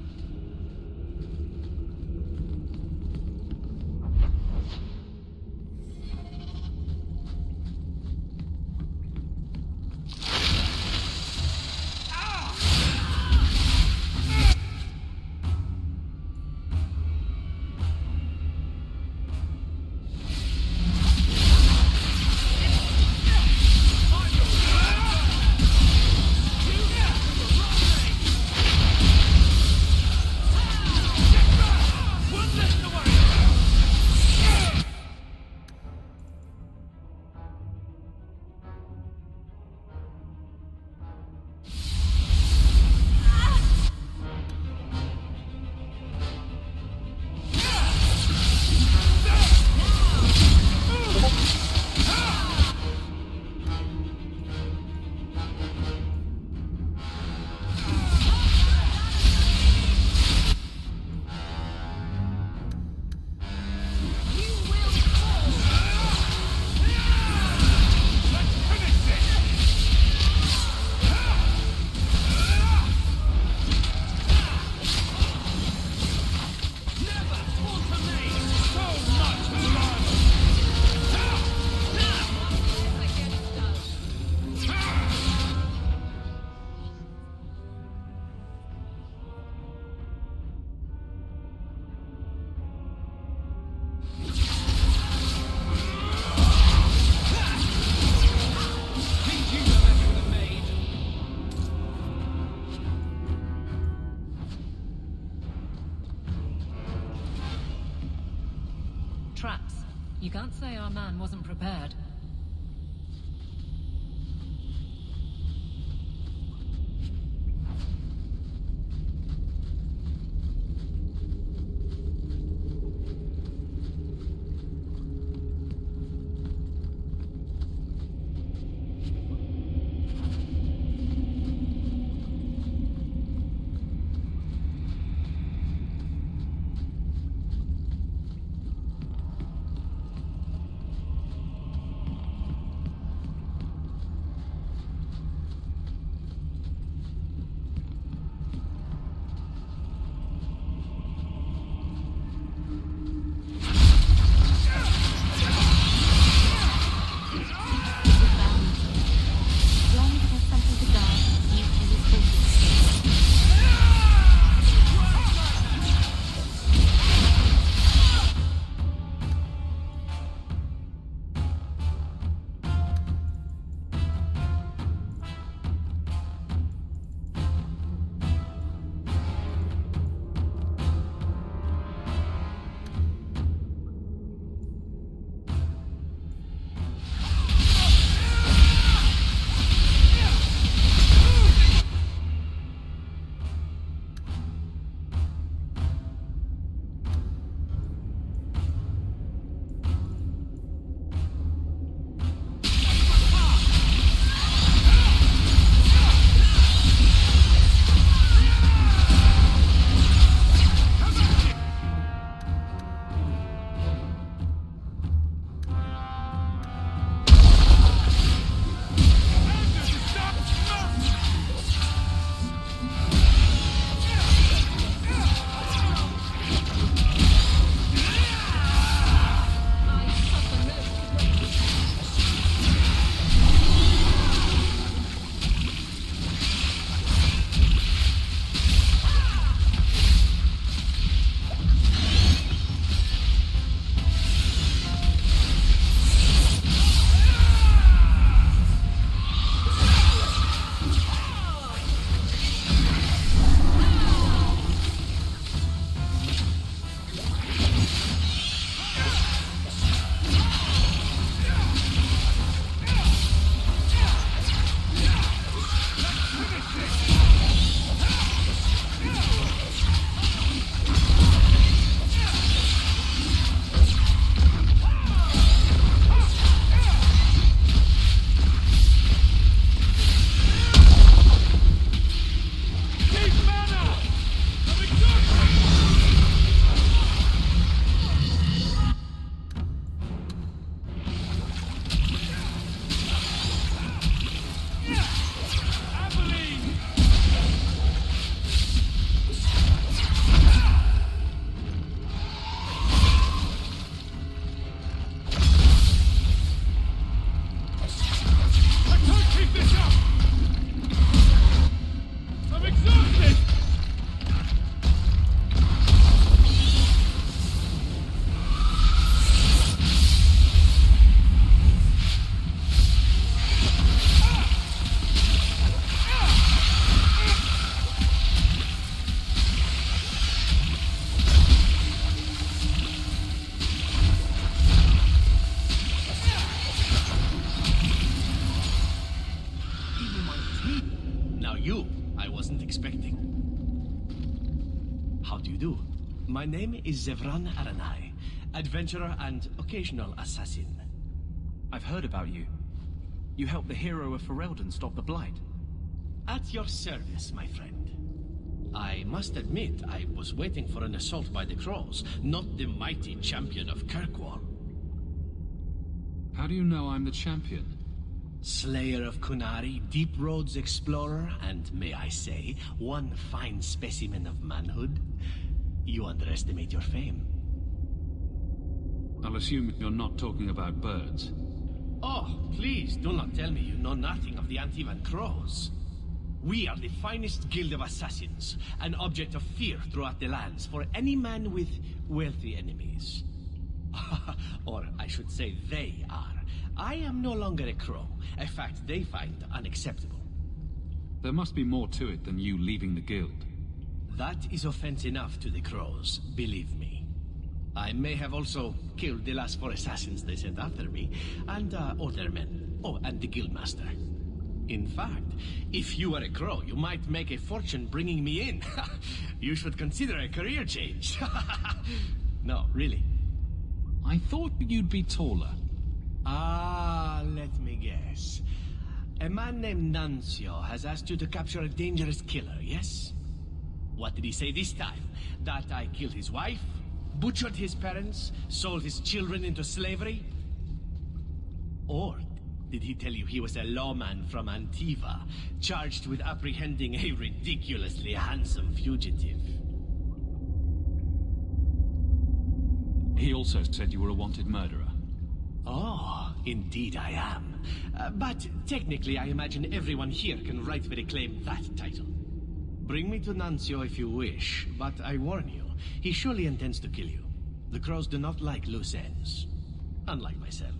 Traps. You can't say our man wasn't prepared. you I wasn't expecting. How do you do? My name is Zevran Aranai, adventurer and occasional assassin. I've heard about you. You helped the hero of Ferelden stop the Blight. At your service, my friend. I must admit, I was waiting for an assault by the Crows, not the mighty champion of Kirkwall. How do you know I'm the champion? Slayer of Kunari, Deep Roads explorer, and may I say, one fine specimen of manhood. You underestimate your fame. I'll assume you're not talking about birds. Oh, please do not tell me you know nothing of the Antivan Crows. We are the finest guild of assassins, an object of fear throughout the lands for any man with wealthy enemies. Or I should say they are. I am no longer a crow, a fact they find unacceptable. There must be more to it than you leaving the guild. That is offense enough to the crows, believe me. I may have also killed the last 4 assassins they sent after me, and other men. Oh, and the guildmaster. In fact, if you were a crow, you might make a fortune bringing me in. You should consider a career change. No, really. I thought you'd be taller. Ah, let me guess. A man named Nuncio has asked you to capture a dangerous killer, yes? What did he say this time? That I killed his wife, butchered his parents, sold his children into slavery? Or did he tell you he was a lawman from Antiva, charged with apprehending a ridiculously handsome fugitive? He also said you were a wanted murderer. Oh, indeed I am. But technically I imagine everyone here can rightfully claim that title. Bring me to Nuncio if you wish, but I warn you, he surely intends to kill you. The crows do not like loose ends, unlike myself.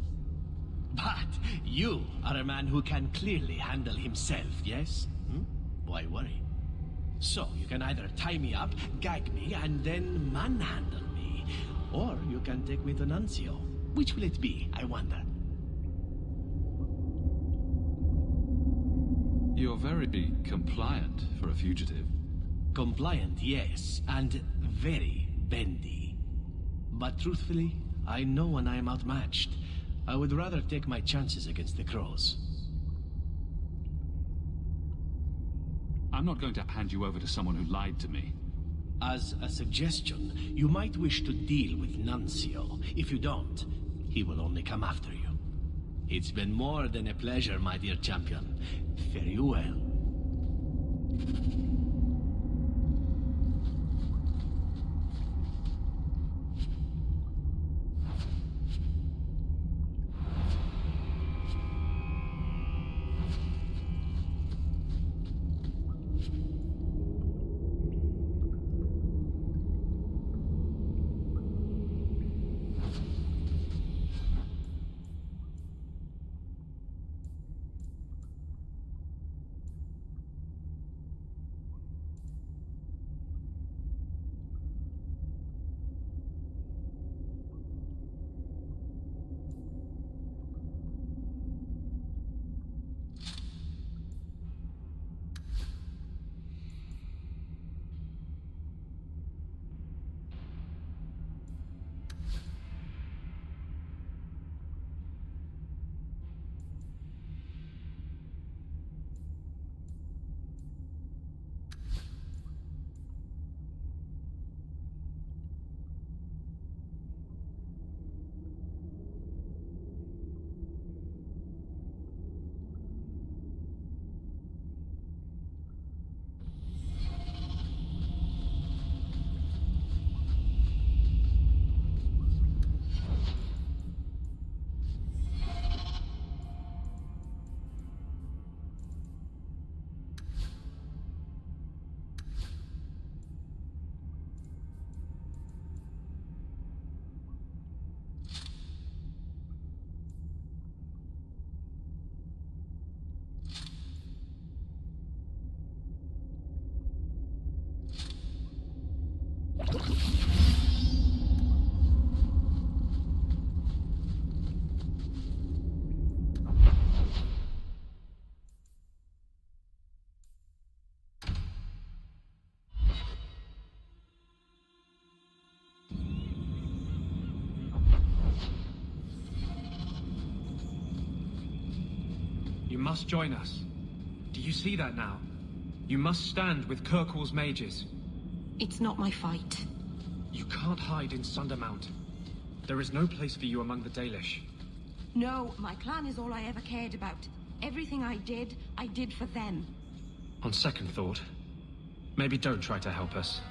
But you are a man who can clearly handle himself, yes? Why worry? So you can either tie me up, gag me, and then manhandle me, or you can take me to Nuncio. Which will it be, I wonder? You're very compliant for a fugitive. Compliant, yes, and very bendy. But truthfully, I know when I am outmatched. I would rather take my chances against the crows. I'm not going to hand you over to someone who lied to me. As a suggestion, you might wish to deal with Nuncio. If you don't, he will only come after you. It's been more than a pleasure, my dear champion. Fare you well. must join us. Do you see that now? You must stand with Kirkwall's mages. It's not my fight. You can't hide in Sundermount. There is no place for you among the Dalish. No, my clan is all I ever cared about. Everything I did for them. On second thought, maybe don't try to help us.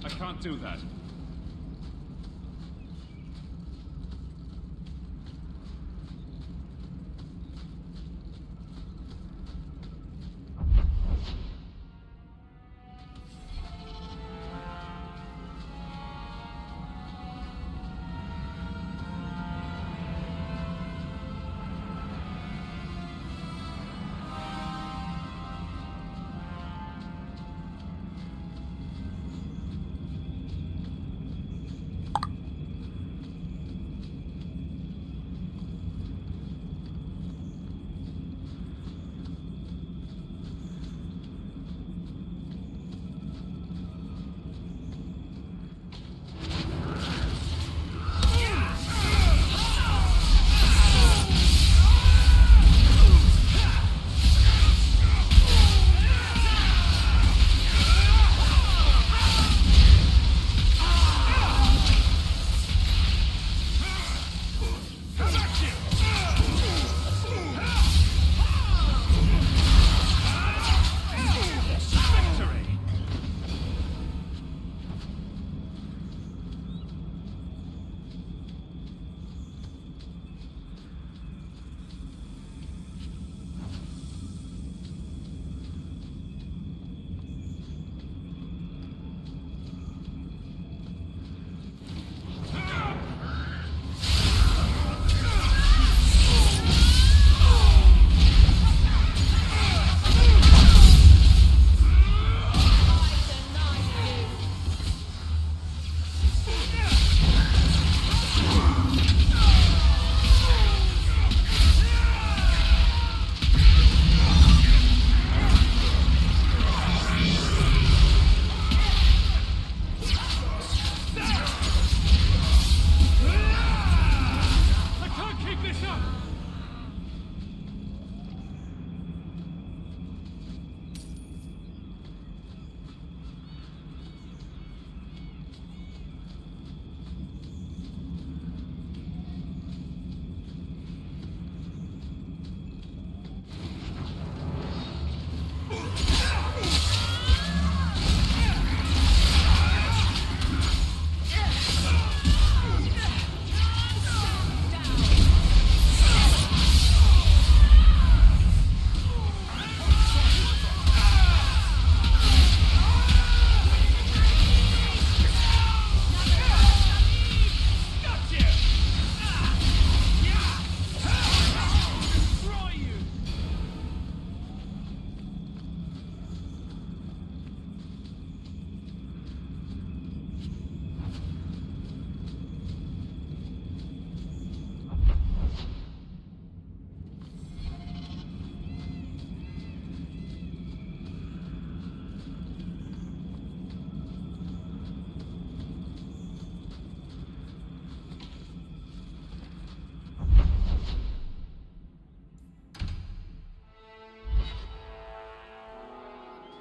I can't do that.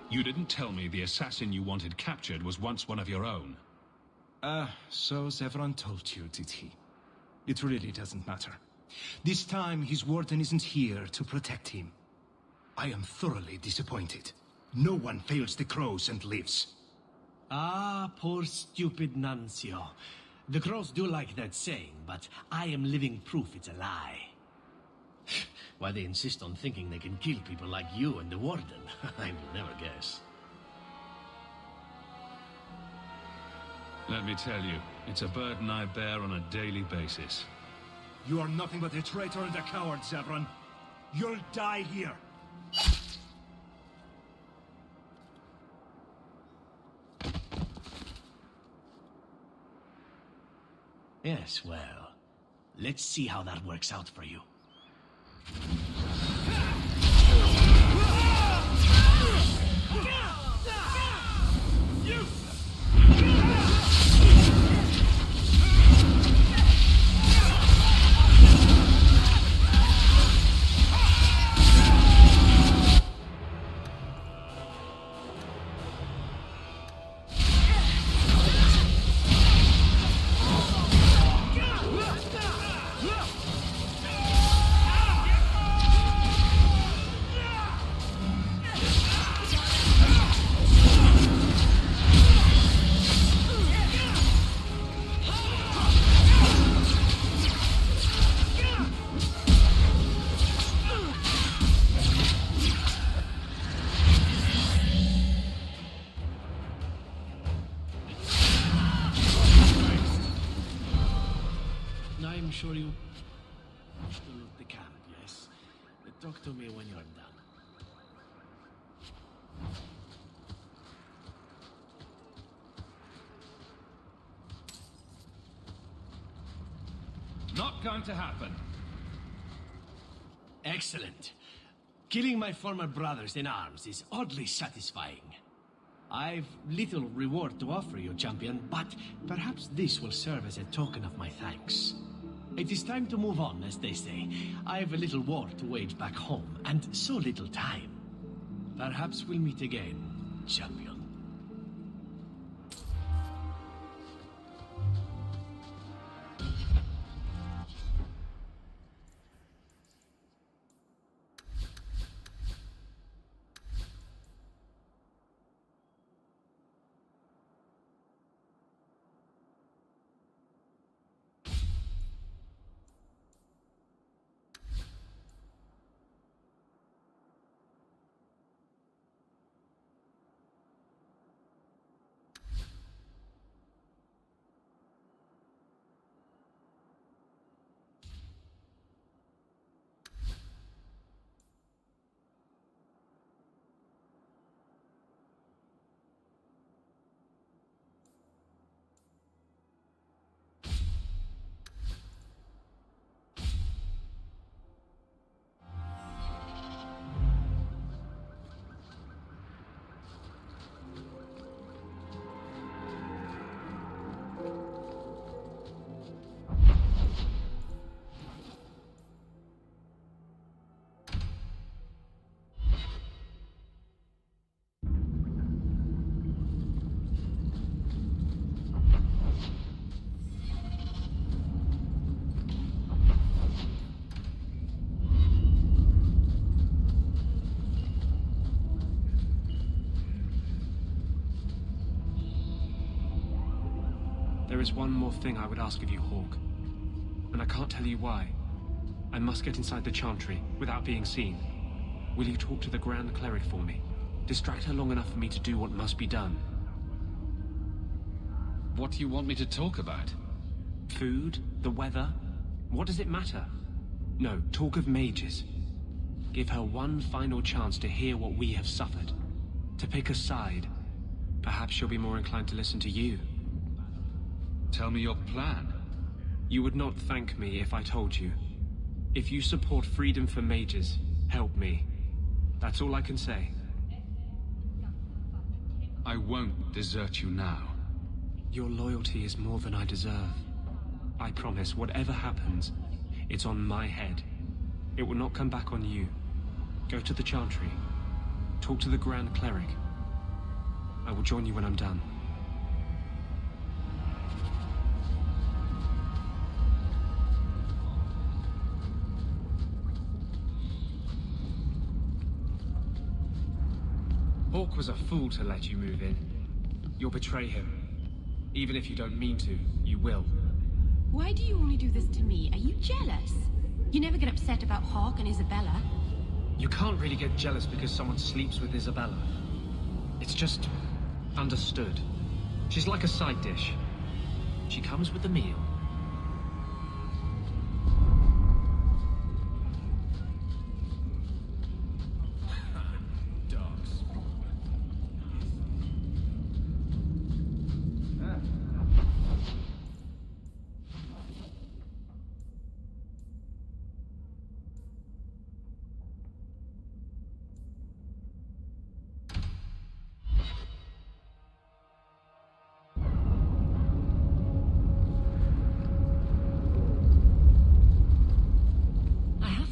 You didn't tell me the assassin you wanted captured was once one of your own. So Zevran told you, did he? It really doesn't matter. This time, his warden isn't here to protect him. I am thoroughly disappointed. No one fails the crows and lives. Ah, poor stupid Nuncio. The crows do like that saying, but I am living proof it's a lie. Why they insist on thinking they can kill people like you and the warden, I will never guess. Let me tell you, it's a burden I bear on a daily basis. You are nothing but a traitor and a coward, Zevran. You'll die here. Yes, well, let's see how that works out for you. I'm sure you to loot the camp, yes? Talk to me when you're done. Not going to happen. Excellent. Killing my former brothers in arms is oddly satisfying. I've little reward to offer you, champion, but perhaps this will serve as a token of my thanks. It is time to move on, as they say. I have a little war to wage back home, and so little time. Perhaps we'll meet again, champion. There is one more thing I would ask of you, Hawk. And I can't tell you why. I must get inside the Chantry without being seen. Will you talk to the Grand Cleric for me? Distract her long enough for me to do what must be done. What do you want me to talk about? Food? The weather? What does it matter? No, talk of mages. Give her one final chance to hear what we have suffered. To pick a side. Perhaps she'll be more inclined to listen to you. Tell me your plan. You would not thank me if I told you. If you support freedom for mages, help me. That's all I can say. I won't desert you now. Your loyalty is more than I deserve. I promise, whatever happens, it's on my head. It will not come back on you. Go to the Chantry. Talk to the Grand Cleric. I will join you when I'm done. Hawk was a fool to let you move in. You'll betray him. Even if you don't mean to, you will. Why do you only do this to me? Are you jealous? You never get upset about Hawk and Isabella. You can't really get jealous because someone sleeps with Isabella. It's just understood. She's like a side dish. She comes with the meal.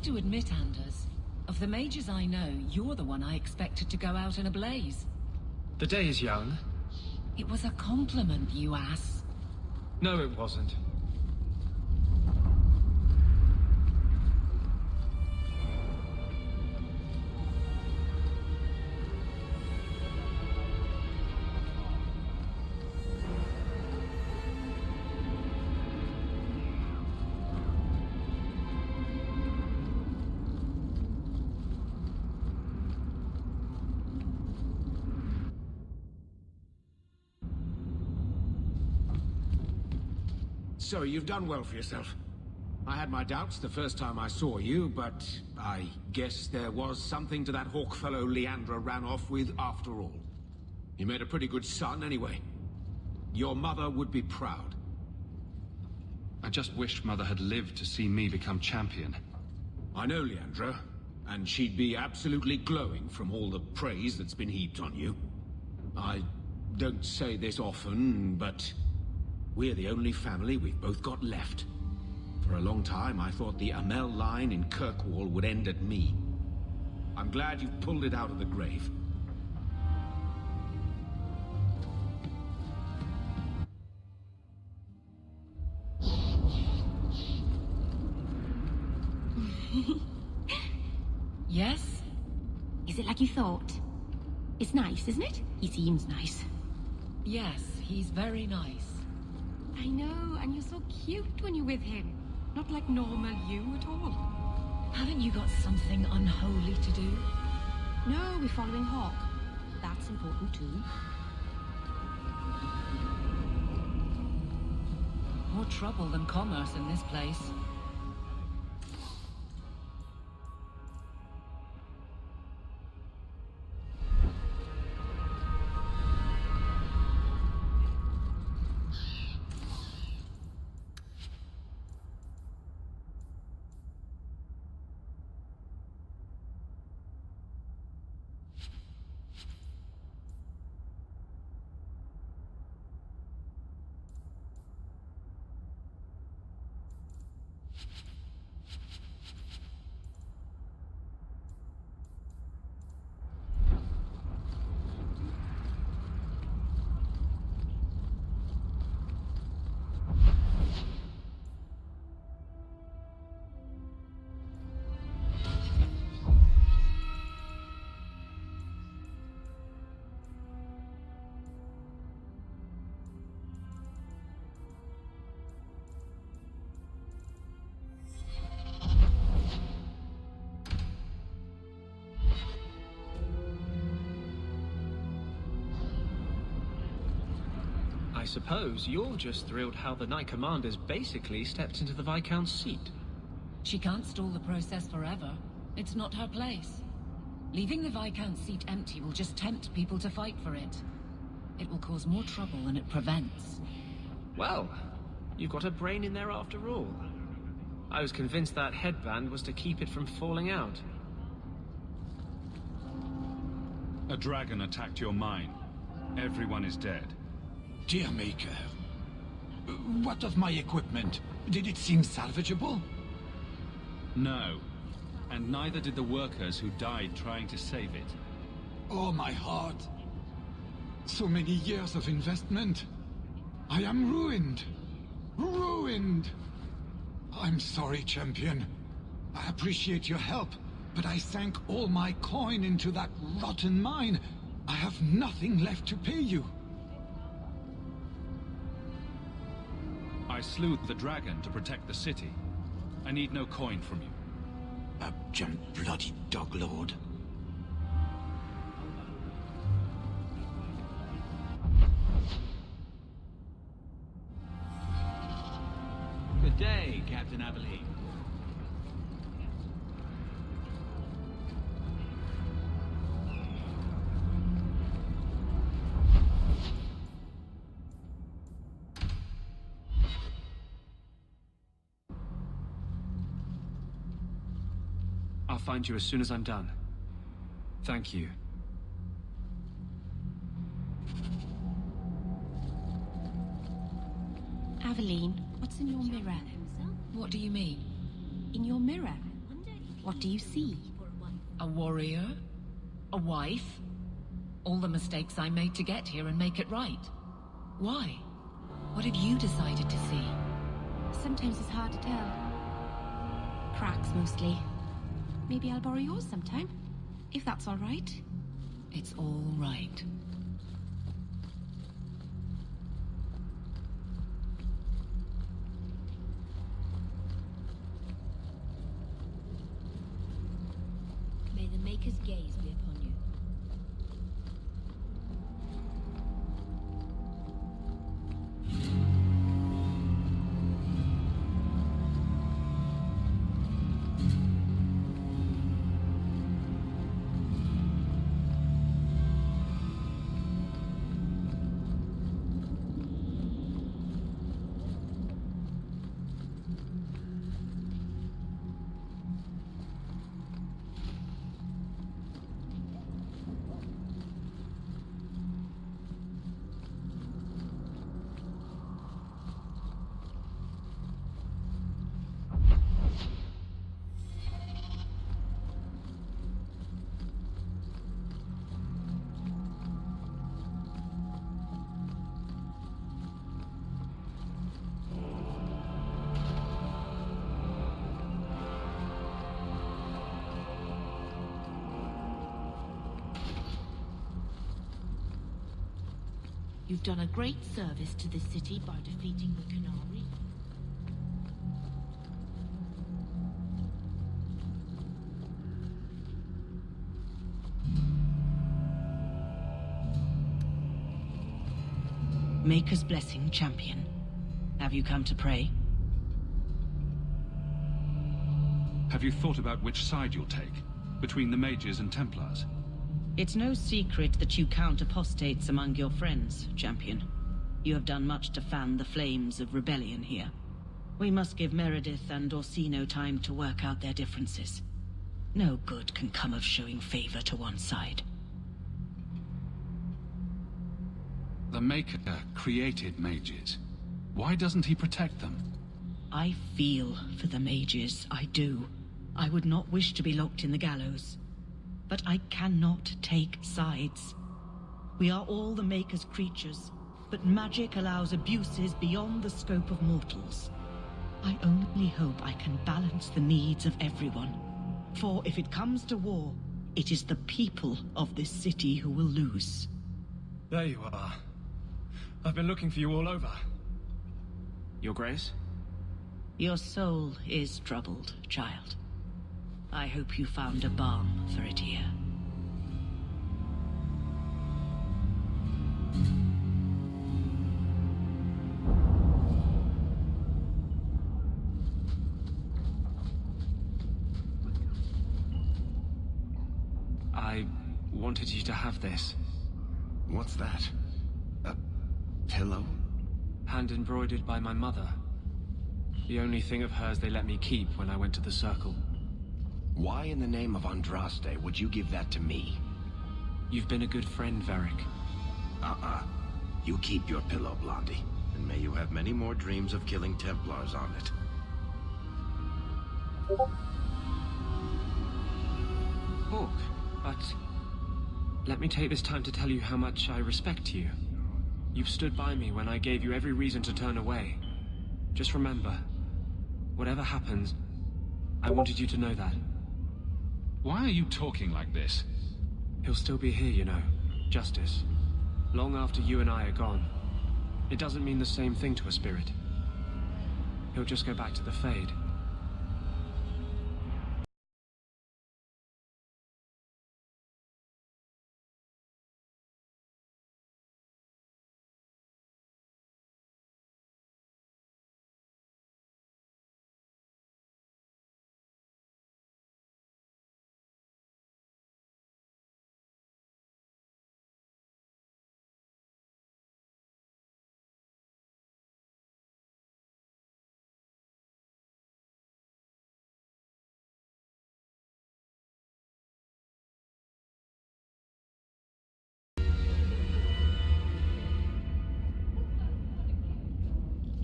To admit, Anders, of the mages I know, you're the one I expected to go out in a blaze. The day is young. It was a compliment, you ass. No, it wasn't. So, you've done well for yourself. I had my doubts the first time I saw you, but I guess there was something to that hawk fellow Leandra ran off with after all. You made a pretty good son anyway. Your mother would be proud. I just wished Mother had lived to see me become champion. I know Leandra, and she'd be absolutely glowing from all the praise that's been heaped on you. I don't say this often, but we're the only family we've both got left. For a long time, I thought the Amel line in Kirkwall would end at me. I'm glad you've pulled it out of the grave. Yes? Is it like you thought? It's nice, isn't it? He seems nice. Yes, he's very nice. I know, and you're so cute when you're with him. Not like normal you at all. Haven't you got something unholy to do? No, we're following Hawk. That's important too. More trouble than commerce in this place. I suppose you're just thrilled how the Knight Commander's basically stepped into the Viscount's seat. She can't stall the process forever. It's not her place. Leaving the Viscount's seat empty will just tempt people to fight for it. It will cause more trouble than it prevents. Well, you've got a brain in there after all. I was convinced that headband was to keep it from falling out. A dragon attacked your mine. Everyone is dead. Dear Maker, what of my equipment? Did it seem salvageable? No. And neither did the workers who died trying to save it. Oh, my heart. So many years of investment. I am ruined. Ruined! I'm sorry, champion. I appreciate your help, but I sank all my coin into that rotten mine. I have nothing left to pay you. I slew the dragon to protect the city. I need no coin from you. Abject bloody dog lord. Good day, Captain Aveline. I'll find you as soon as I'm done. Thank you. Aveline, what's in your mirror? What do you mean? In your mirror, what do you see? A warrior? A wife? All the mistakes I made to get here and make it right. Why? What have you decided to see? Sometimes it's hard to tell. Cracks, mostly. Maybe I'll borrow yours sometime, if that's all right. It's all right. May the Maker's gaze be upon you. You've done a great service to this city by defeating the Canary. Maker's blessing, champion. Have you come to pray? Have you thought about which side you'll take? Between the mages and Templars? It's no secret that you count apostates among your friends, champion. You have done much to fan the flames of rebellion here. We must give Meredith and Orsino time to work out their differences. No good can come of showing favor to one side. The Maker created mages. Why doesn't he protect them? I feel for the mages, I do. I would not wish to be locked in the gallows. But I cannot take sides. We are all the Maker's creatures, but magic allows abuses beyond the scope of mortals. I only hope I can balance the needs of everyone. For if it comes to war, it is the people of this city who will lose. There you are. I've been looking for you all over. Your Grace? Your soul is troubled, child. I hope you found a balm for it here. I wanted you to have this. What's that? A pillow? Hand embroidered by my mother. The only thing of hers they let me keep when I went to the Circle. Why in the name of Andraste would you give that to me? You've been a good friend, Varric. You keep your pillow, Blondie. And may you have many more dreams of killing Templars on it. Book, but... let me take this time to tell you how much I respect you. You've stood by me when I gave you every reason to turn away. Just remember, whatever happens, I wanted you to know that. Why are you talking like this? He'll still be here, you know. Justice. Long after you and I are gone. It doesn't mean the same thing to a spirit. He'll just go back to the Fade.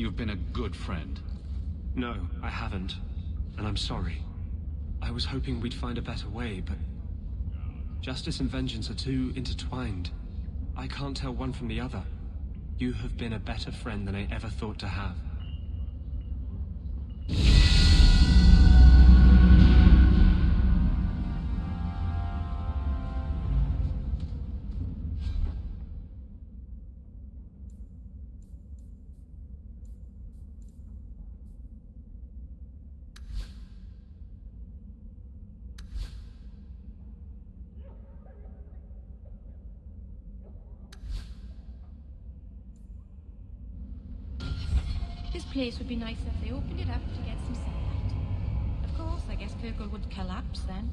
You've been a good friend. No, I haven't. And I'm sorry. I was hoping we'd find a better way, but... justice and vengeance are too intertwined. I can't tell one from the other. You have been a better friend than I ever thought to have. This place would be nicer if they opened it up to get some sunlight. Of course, I guess Kirkle would collapse then.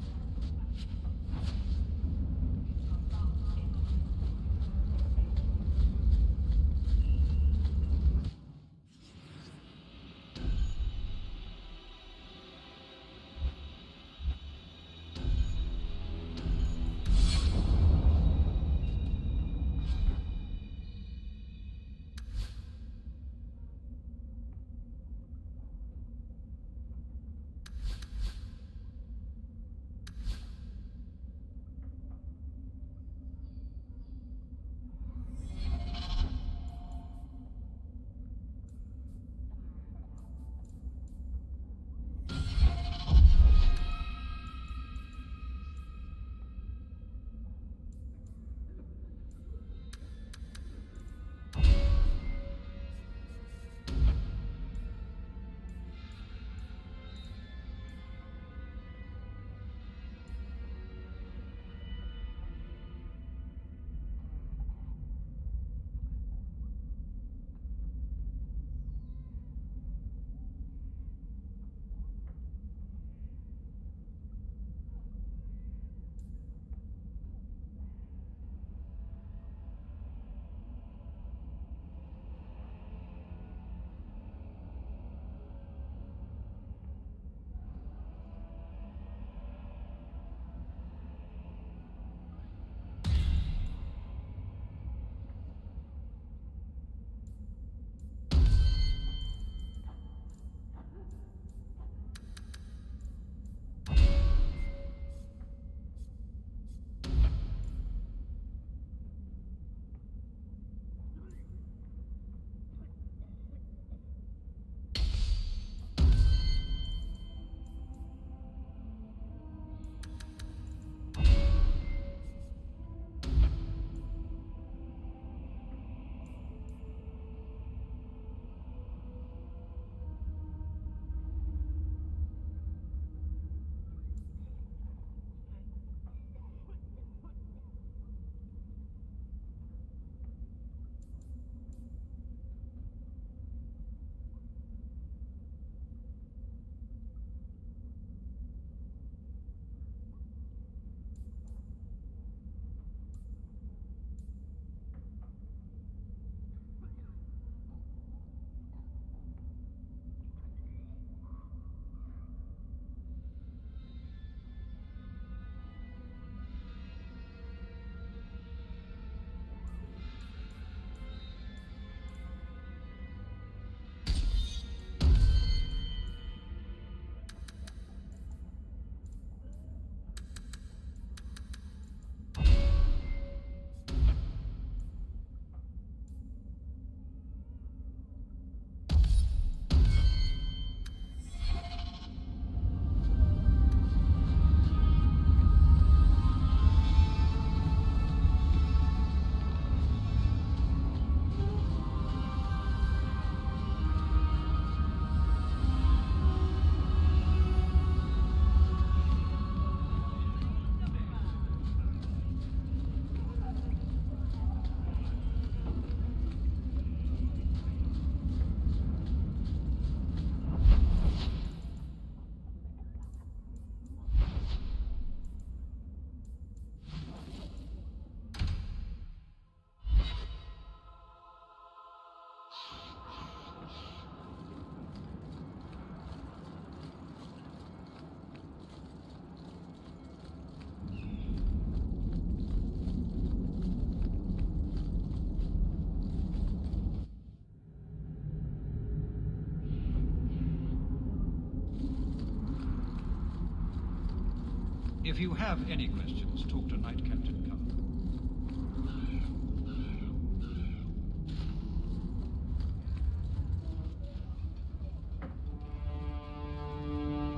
If you have any questions, talk to Knight Captain Carr.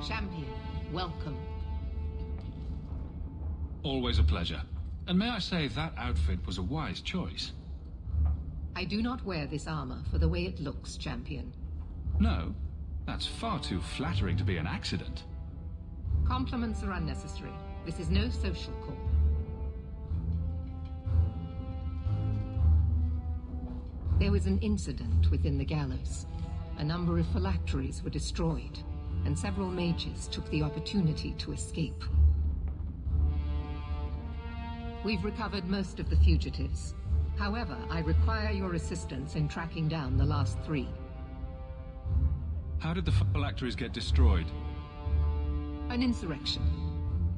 Champion, welcome. Always a pleasure. And may I say that outfit was a wise choice. I do not wear this armor for the way it looks, Champion. No, that's far too flattering to be an accident. Compliments are unnecessary. This is no social call. There was an incident within the gallows. A number of phylacteries were destroyed, and several mages took the opportunity to escape. We've recovered most of the fugitives. However, I require your assistance in tracking down the last 3. How did the phylacteries get destroyed? An insurrection.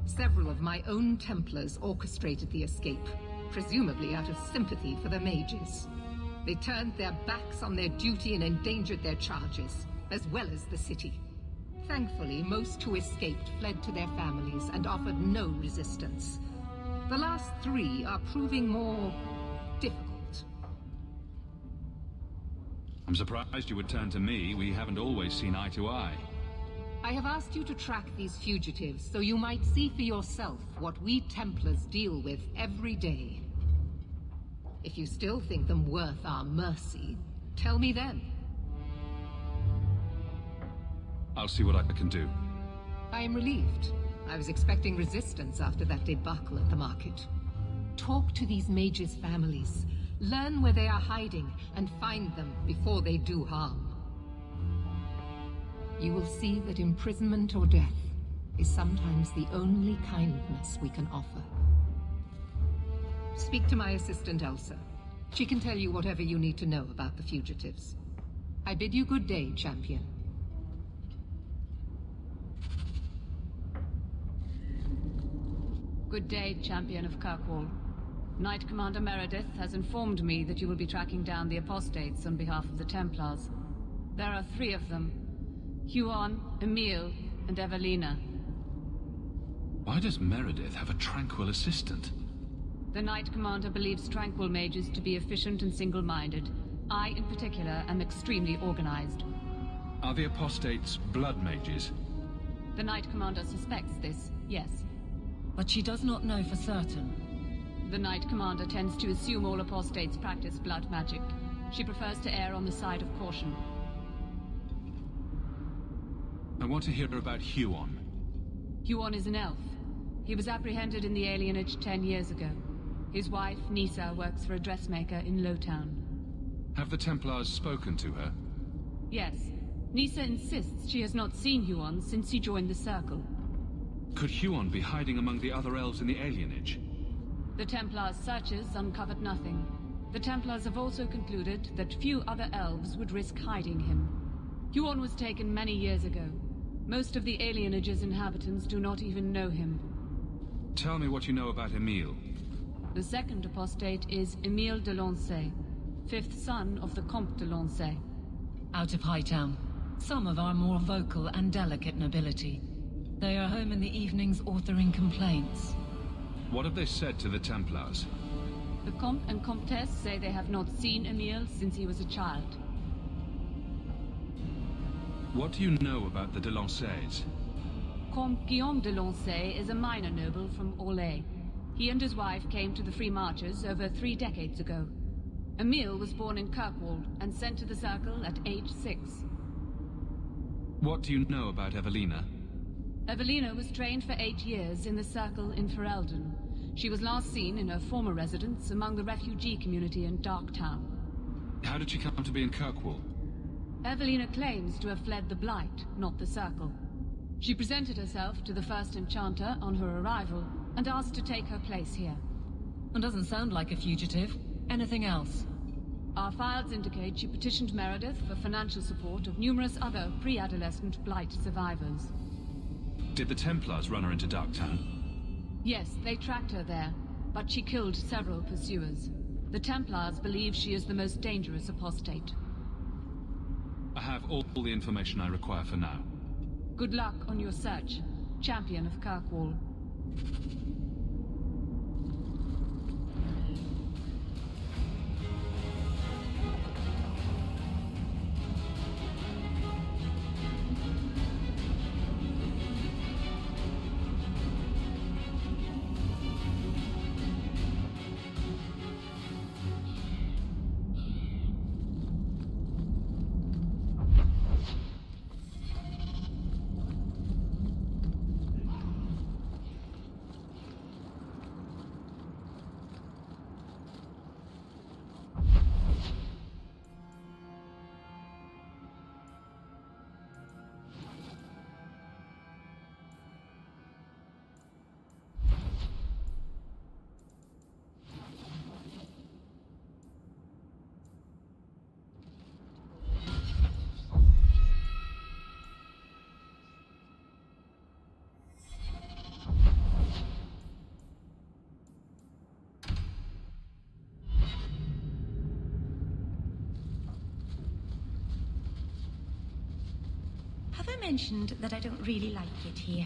Several of my own Templars orchestrated the escape, presumably out of sympathy for the mages. They turned their backs on their duty and endangered their charges, as well as the city. Thankfully, most who escaped fled to their families and offered no resistance. The last 3 are proving more difficult. I'm surprised you would turn to me. We haven't always seen eye to eye. I have asked you to track these fugitives so you might see for yourself what we Templars deal with every day. If you still think them worth our mercy, tell me then. I'll see what I can do. I am relieved. I was expecting resistance after that debacle at the market. Talk to these mages' families. Learn where they are hiding and find them before they do harm. You will see that imprisonment or death is sometimes the only kindness we can offer. Speak to my assistant Elsa. She can tell you whatever you need to know about the fugitives. I bid you good day, Champion. Good day, Champion of Kirkwall. Knight Commander Meredith has informed me that you will be tracking down the apostates on behalf of the Templars. There are 3 of them. Huon, Emile, and Evelina. Why does Meredith have a tranquil assistant? The Knight Commander believes tranquil mages to be efficient and single-minded. I, in particular, am extremely organized. Are the apostates blood mages? The Knight Commander suspects this, yes. But she does not know for certain. The Knight Commander tends to assume all apostates practice blood magic. She prefers to err on the side of caution. I want to hear about Huon. Huon is an elf. He was apprehended in the alienage 10 years ago. His wife, Nisa, works for a dressmaker in Lowtown. Have the Templars spoken to her? Yes. Nisa insists she has not seen Huon since he joined the Circle. Could Huon be hiding among the other elves in the alienage? The Templars' searches uncovered nothing. The Templars have also concluded that few other elves would risk hiding him. Huon was taken many years ago. Most of the alienage's inhabitants do not even know him. Tell me what you know about Emile. The second apostate is Emile de Lancey, 5th son of the Comte de Lancey. Out of Hightown. Some of our more vocal and delicate nobility. They are home in the evenings authoring complaints. What have they said to the Templars? The Comte and Comtesse say they have not seen Emile since he was a child. What do you know about the de Lanceys? Comte Guillaume de Lancey is a minor noble from Orlais. He and his wife came to the Free Marches over 3 decades ago. Emile was born in Kirkwall and sent to the Circle at age 6. What do you know about Evelina? Evelina was trained for 8 years in the Circle in Ferelden. She was last seen in her former residence among the refugee community in Darktown. How did she come to be in Kirkwall? Evelina claims to have fled the Blight, not the Circle. She presented herself to the first Enchanter on her arrival, and asked to take her place here. And doesn't sound like a fugitive. Anything else? Our files indicate she petitioned Meredith for financial support of numerous other pre-adolescent Blight survivors. Did the Templars run her into Darktown? Yes, they tracked her there, but she killed several pursuers. The Templars believe she is the most dangerous apostate. I have all the information I require for now. Good luck on your search, Champion of Kirkwall. Have I mentioned that I don't really like it here?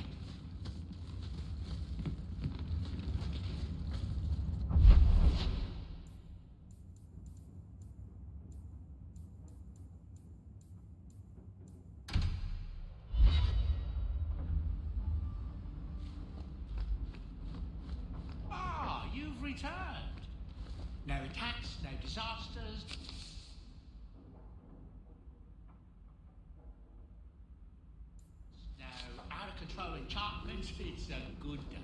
Ah, you've returned. No attacks, no disasters. No out-of-control enchantments. It's a good day.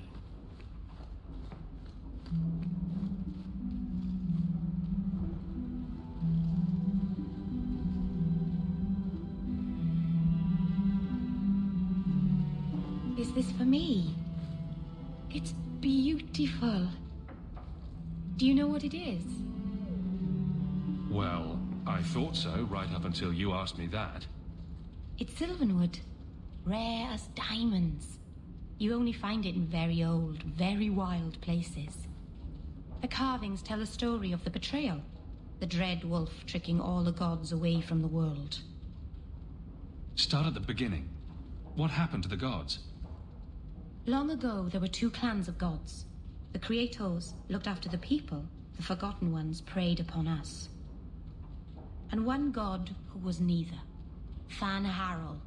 Is this for me? It's beautiful. Do you know what it is? Well, I thought so right up until you asked me that. It's Sylvanwood. Rare as diamonds. You only find it in very old, very wild places. The carvings tell a story of the betrayal. The dread wolf tricking all the gods away from the world. Start at the beginning. What happened to the gods? Long ago, there were two clans of gods. The Creators looked after the people. The Forgotten Ones preyed upon us. And one god who was neither. Fan Harrell,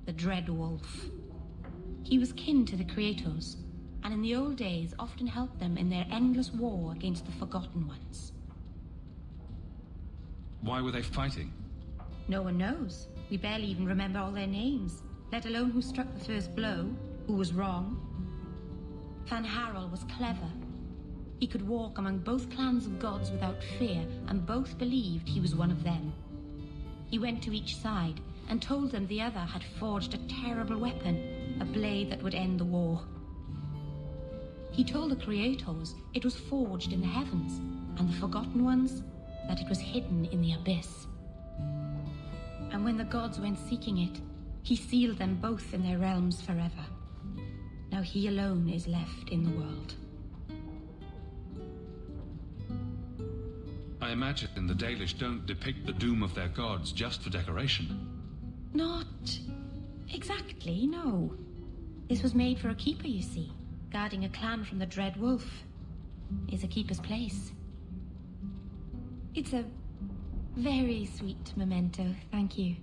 the Dread Wolf. He was kin to the Creators, and in the old days often helped them in their endless war against the Forgotten Ones. Why were they fighting? No one knows. We barely even remember all their names, let alone who struck the first blow, who was wrong. Fan Harrell was clever. He could walk among both clans of gods without fear, and both believed he was one of them. He went to each side and told them the other had forged a terrible weapon, a blade that would end the war. He told the Creators it was forged in the heavens, and the Forgotten Ones that it was hidden in the abyss. And when the gods went seeking it, he sealed them both in their realms forever. Now he alone is left in the world. I imagine the Dalish don't depict the doom of their gods just for decoration. Not exactly, no. This was made for a keeper, you see. Guarding a clan from the Dread Wolf is a keeper's place. It's a very sweet memento, thank you.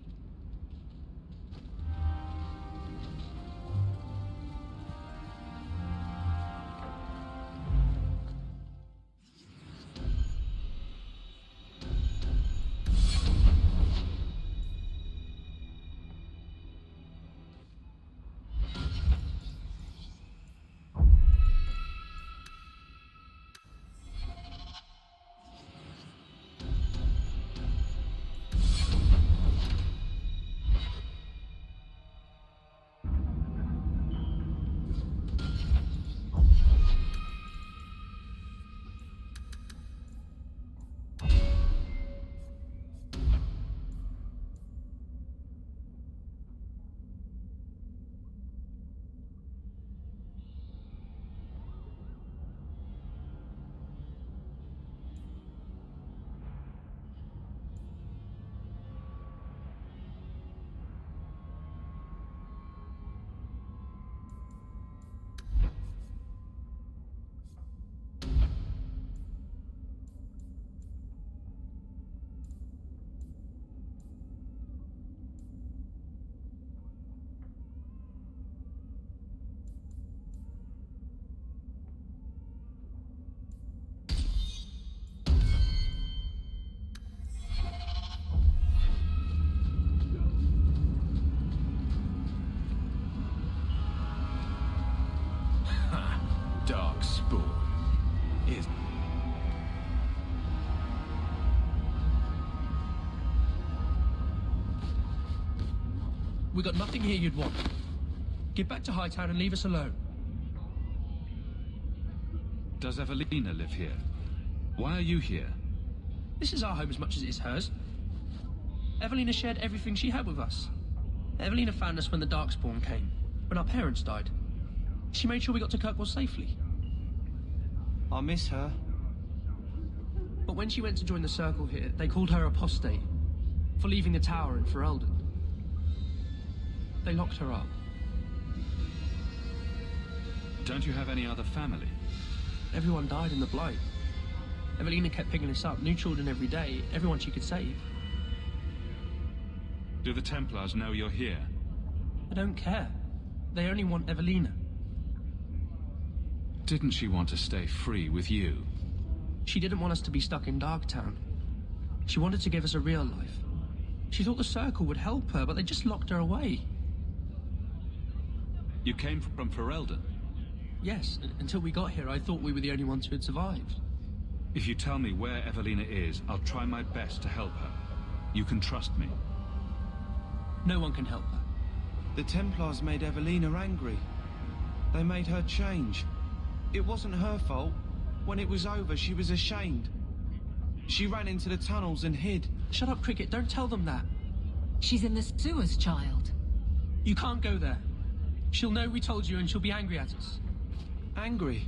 We got nothing here you'd want. Get back to Hightown and leave us alone. Does Evelina live here? Why are you here? This is our home as much as it is hers. Evelina shared everything she had with us. Evelina found us when the Darkspawn came, when our parents died. She made sure we got to Kirkwall safely. I miss her. But when she went to join the Circle here, they called her apostate for leaving the tower in Ferelden. They locked her up. Don't you have any other family? Everyone died in the Blight. Evelina kept picking us up, new children every day, everyone she could save. Do the Templars know you're here? I don't care. They only want Evelina. Didn't she want to stay free with you? She didn't want us to be stuck in Darktown. She wanted to give us a real life. She thought the Circle would help her, but they just locked her away. You came from Ferelden? Yes, until we got here, I thought we were the only ones who had survived. If you tell me where Evelina is, I'll try my best to help her. You can trust me. No one can help her. The Templars made Evelina angry. They made her change. It wasn't her fault. When it was over, she was ashamed. She ran into the tunnels and hid. Shut up, Cricket. Don't tell them that. She's in the sewers, child. You can't go there. She'll know we told you and she'll be angry at us. Angry?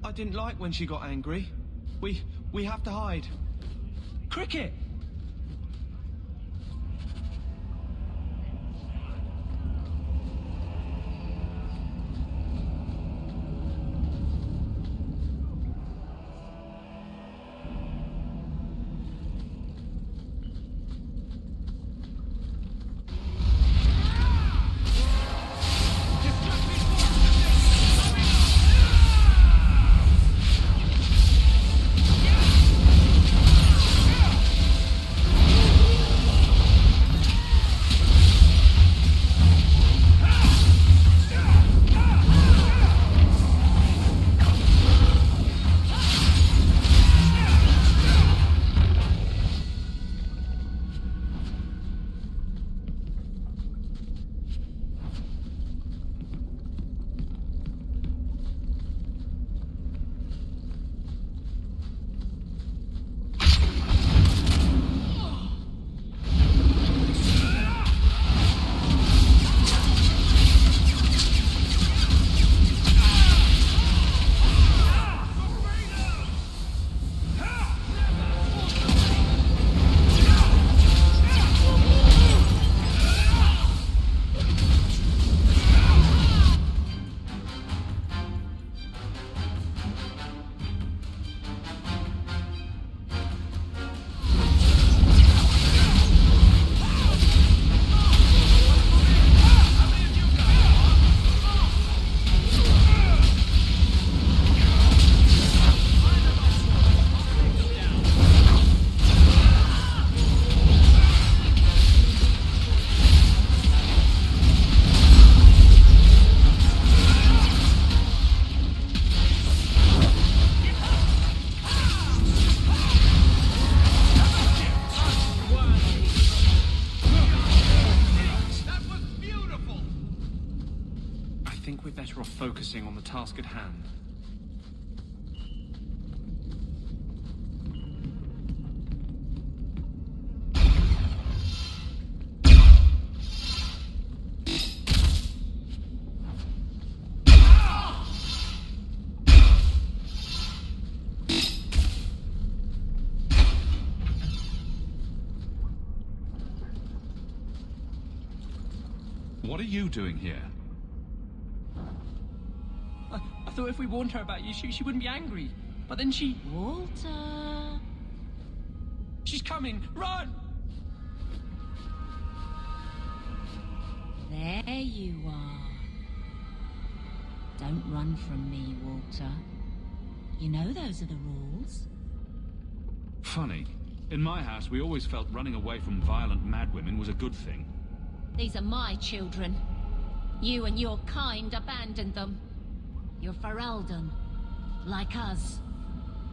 I didn't like when she got angry. We have to hide. Cricket! Focusing on the task at hand. What are you doing here? I thought if we warned her about you, she wouldn't be angry. But then she... Walter... She's coming! Run! There you are. Don't run from me, Walter. You know those are the rules. Funny. In my house, we always felt running away from violent madwomen was a good thing. These are my children. You and your kind abandoned them. You're Ferelden, like us.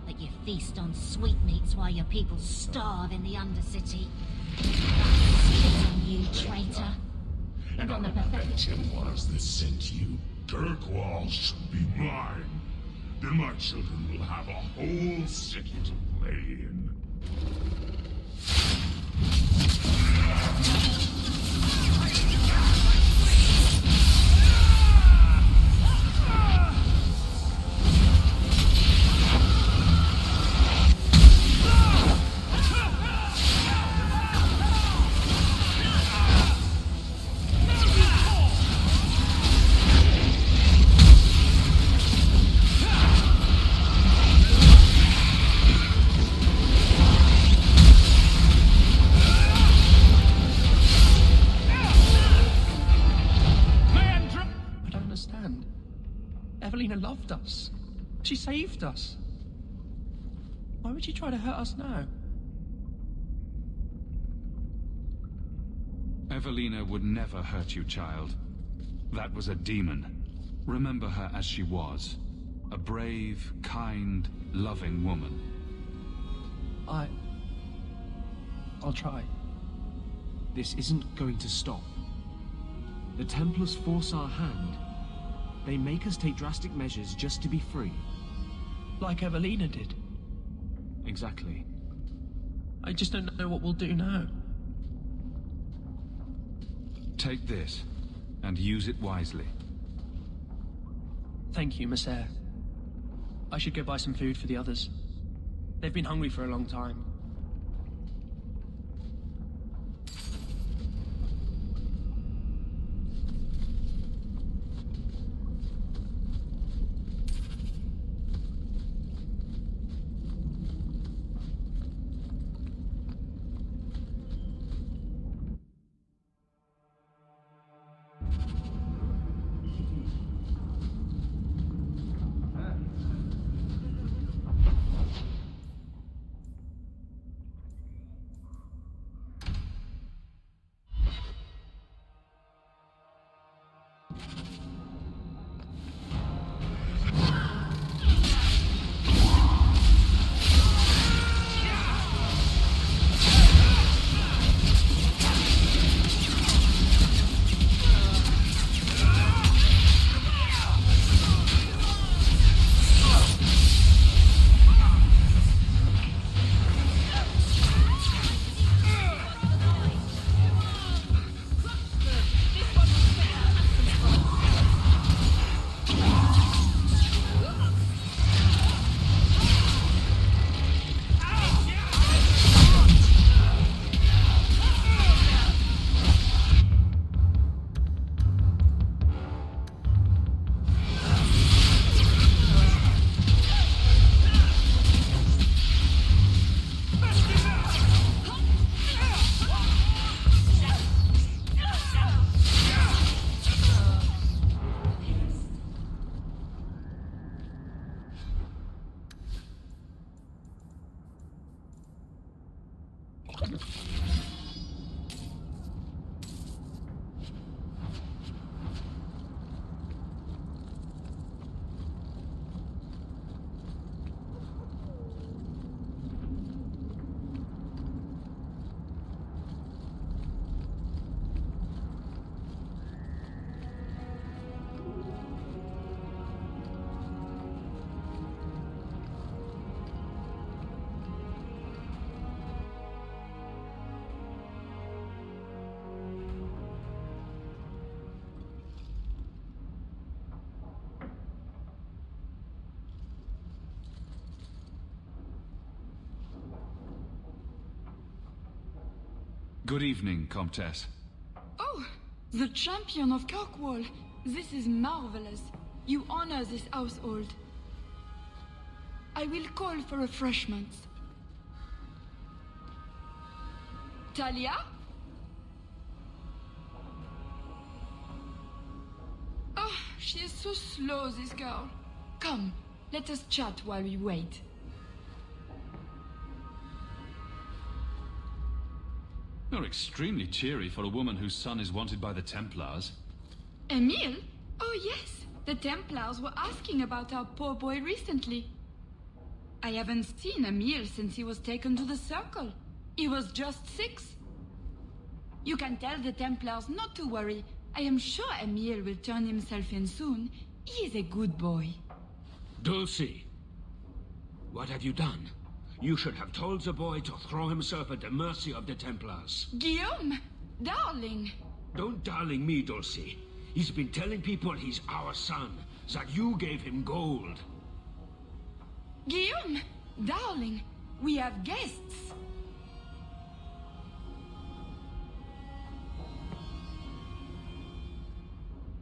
But you feast on sweetmeats while your people starve in the Undercity. Spit on you, traitor. and I'll bet it was that sent you. Kirkwall should be mine. Then my children will have a whole city to play in. Evelina loved us. She saved us. Why would she try to hurt us now? Evelina would never hurt you, child. That was a demon. Remember her as she was. A brave, kind, loving woman. I'll try. This isn't going to stop. The Templars force our hand. They make us take drastic measures just to be free. Like Evelina did. Exactly. I just don't know what we'll do now. Take this, and use it wisely. Thank you, Messer. I should go buy some food for the others. They've been hungry for a long time. Good evening, Comtesse. Oh, the champion of Kirkwall. This is marvelous. You honor this household. I will call for refreshments. Talia? Oh, she is so slow, this girl. Come, let us chat while we wait. You're extremely cheery for a woman whose son is wanted by the Templars. Emile? Oh yes, the Templars were asking about our poor boy recently. I haven't seen Emile since he was taken to the Circle. He was just 6. You can tell the Templars not to worry. I am sure Emil will turn himself in soon. He is a good boy. Dulcie, what have you done? You should have told the boy to throw himself at the mercy of the Templars. Guillaume, darling. Don't darling me, Dulcie. He's been telling people he's our son, that you gave him gold. Guillaume, darling, we have guests.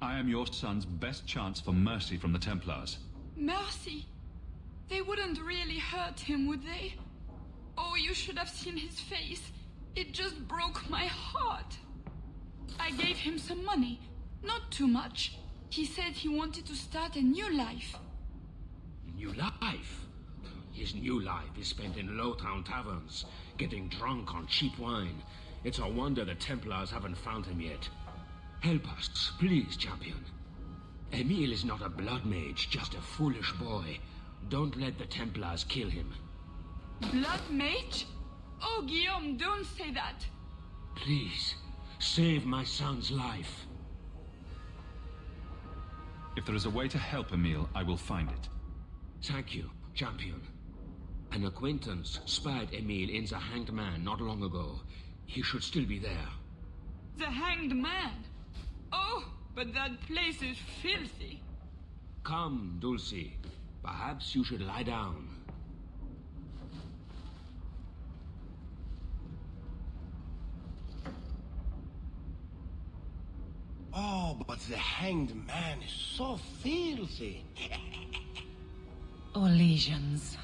I am your son's best chance for mercy from the Templars. Mercy? They wouldn't really hurt him, would they? Oh, you should have seen his face. It just broke my heart. I gave him some money. Not too much. He said he wanted to start a new life. New life? His new life is spent in low-town taverns, getting drunk on cheap wine. It's a wonder the Templars haven't found him yet. Help us, please, champion. Emil is not a blood mage, just a foolish boy. Don't let the Templars kill him. Blood mage? Oh, Guillaume, don't say that. Please, save my son's life. If there is a way to help Emil, I will find it. Thank you, champion. An acquaintance spied Emil in the Hanged Man not long ago. He should still be there. The Hanged Man? Oh, but that place is filthy. Come, Dulcie. Perhaps you should lie down. Oh, but the Hanged Man is so filthy. Or lesions.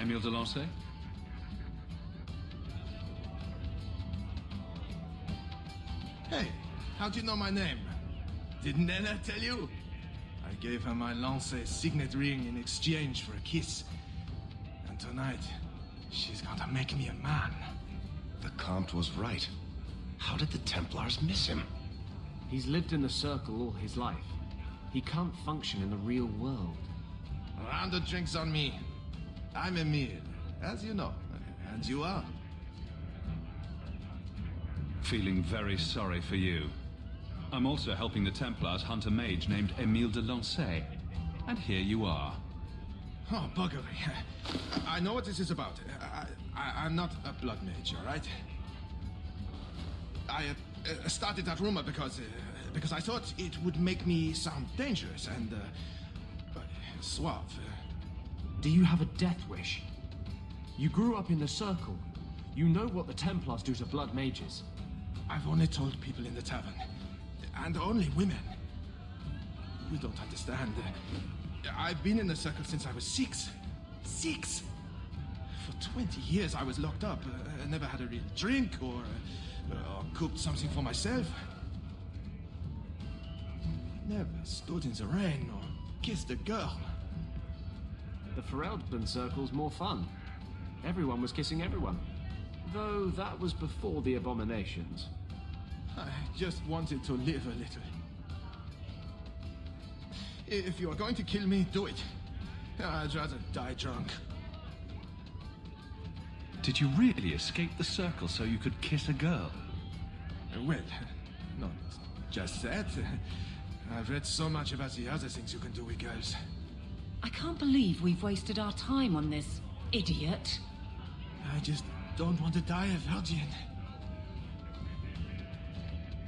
Emile de Lancey? Hey, how'd you know my name? Didn't Anna tell you? I gave her my Lancey signet ring in exchange for a kiss. And tonight, she's gonna make me a man. The Comte was right. How did the Templars miss him? He's lived in the Circle all his life. He can't function in the real world. A round of drinks on me. I'm Emile, as you know. And you are? Feeling very sorry for you. I'm also helping the Templars hunt a mage named Emile de Lancey. And here you are. Oh, buggery. I know what this is about. I'm not a blood mage, all right? I started that rumor because I thought it would make me sound dangerous and suave. Do you have a death wish? You grew up in the Circle. You know what the Templars do to blood mages. I've only told people in the tavern. And only women. You don't understand. I've been in the Circle since I was 6. 6! For 20 years I was locked up. I never had a real drink or cooked something for myself. Never stood in the rain or kissed a girl. The Ferelden Circle's more fun. Everyone was kissing everyone. Though that was before the abominations. I just wanted to live a little. If you are going to kill me, do it. I'd rather die drunk. Did you really escape the Circle so you could kiss a girl? Well, not just that. I've read so much about the other things you can do with girls. I can't believe we've wasted our time on this, idiot. I just don't want to die a virgin.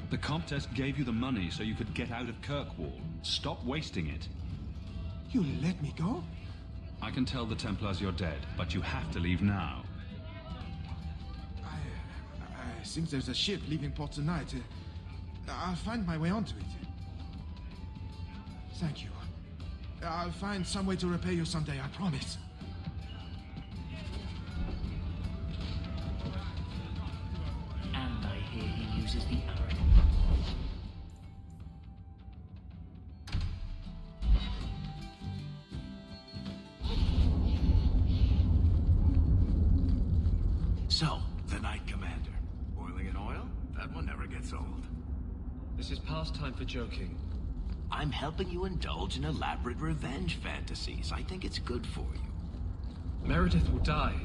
The Comtesse gave you the money so you could get out of Kirkwall. Stop wasting it. You let me go? I can tell the Templars you're dead, but you have to leave now. I think there's a ship leaving port tonight. I'll find my way onto it. Thank you. I'll find some way to repay you someday, I promise. And I hear he uses the arrow. So, the Knight Commander. Boiling in oil? That one never gets old. This is past time for joking. I'm helping you indulge in elaborate revenge fantasies. I think it's good for you. Meredith will die.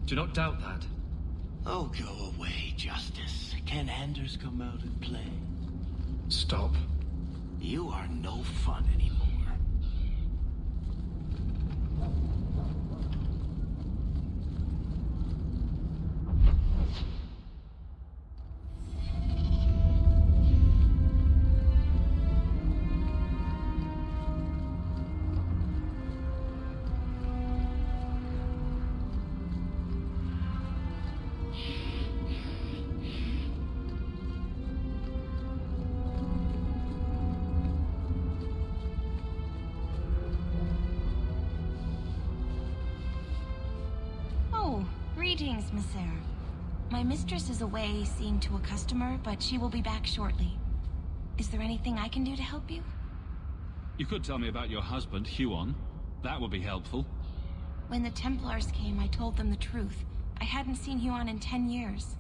Do not doubt that. Oh, go away, Justice. Can Anders come out and play? Stop. You are no fun anymore. Greetings, Messer. My mistress is away seeing to a customer, but she will be back shortly. Is there anything I can do to help you? You could tell me about your husband, Huon. That would be helpful. When the Templars came, I told them the truth. I hadn't seen Huon in 10 years.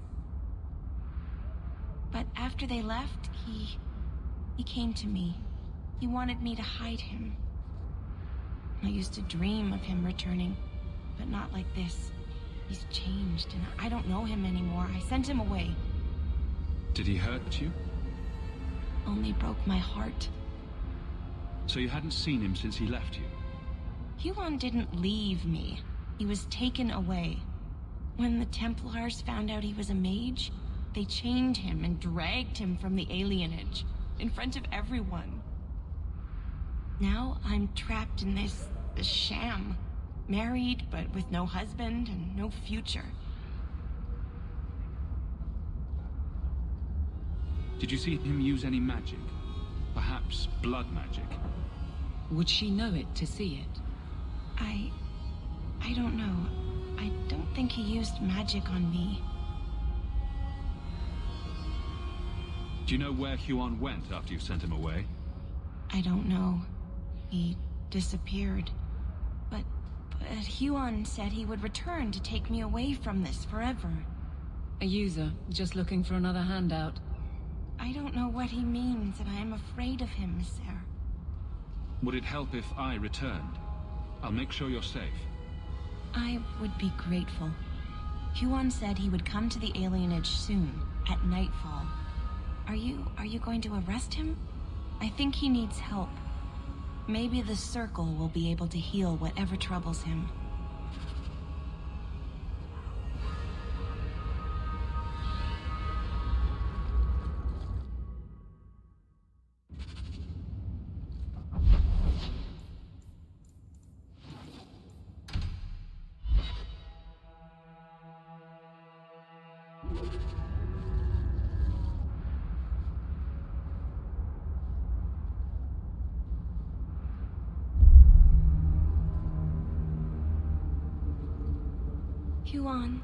But after they left, he came to me. He wanted me to hide him. I used to dream of him returning, but not like this. He's changed, and I don't know him anymore. I sent him away. Did he hurt you? Only broke my heart. So you hadn't seen him since he left you? Huon didn't leave me. He was taken away. When the Templars found out he was a mage, they chained him and dragged him from the alienage, in front of everyone. Now I'm trapped in this sham. Married, but with no husband and no future. Did you see him use any magic? Perhaps blood magic? Would she know it to see it? I don't know. I don't think he used magic on me. Do you know where Huon went after you sent him away? I don't know. He disappeared. But Huon said he would return to take me away from this forever. A user, just looking for another handout. I don't know what he means, and I am afraid of him, Mister. Would it help if I returned? I'll make sure you're safe. I would be grateful. Huon said he would come to the alienage soon, at nightfall. Are you going to arrest him? I think he needs help. Maybe the Circle will be able to heal whatever troubles him. Huon.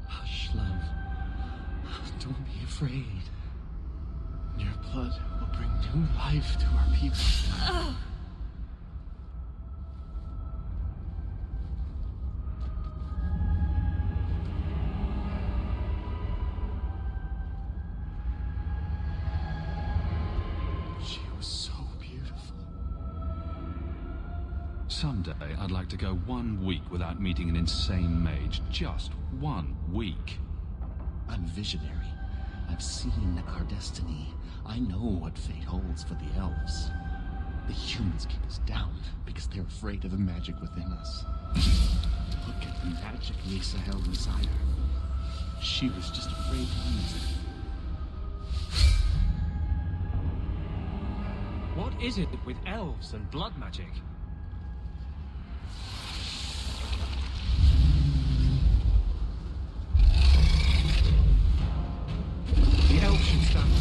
Hush, love. Don't be afraid. Your blood will bring new life to our people. She was so beautiful. Someday, I'd like to go 1 week without meeting an insane mage. Just 1 week. I'm visionary. I've seen our destiny. I know what fate holds for the elves. The humans keep us down because they're afraid of the magic within us. Look at the magic Lisa held inside her. She was just afraid to use it. What is it with elves and blood magic? The elves should stand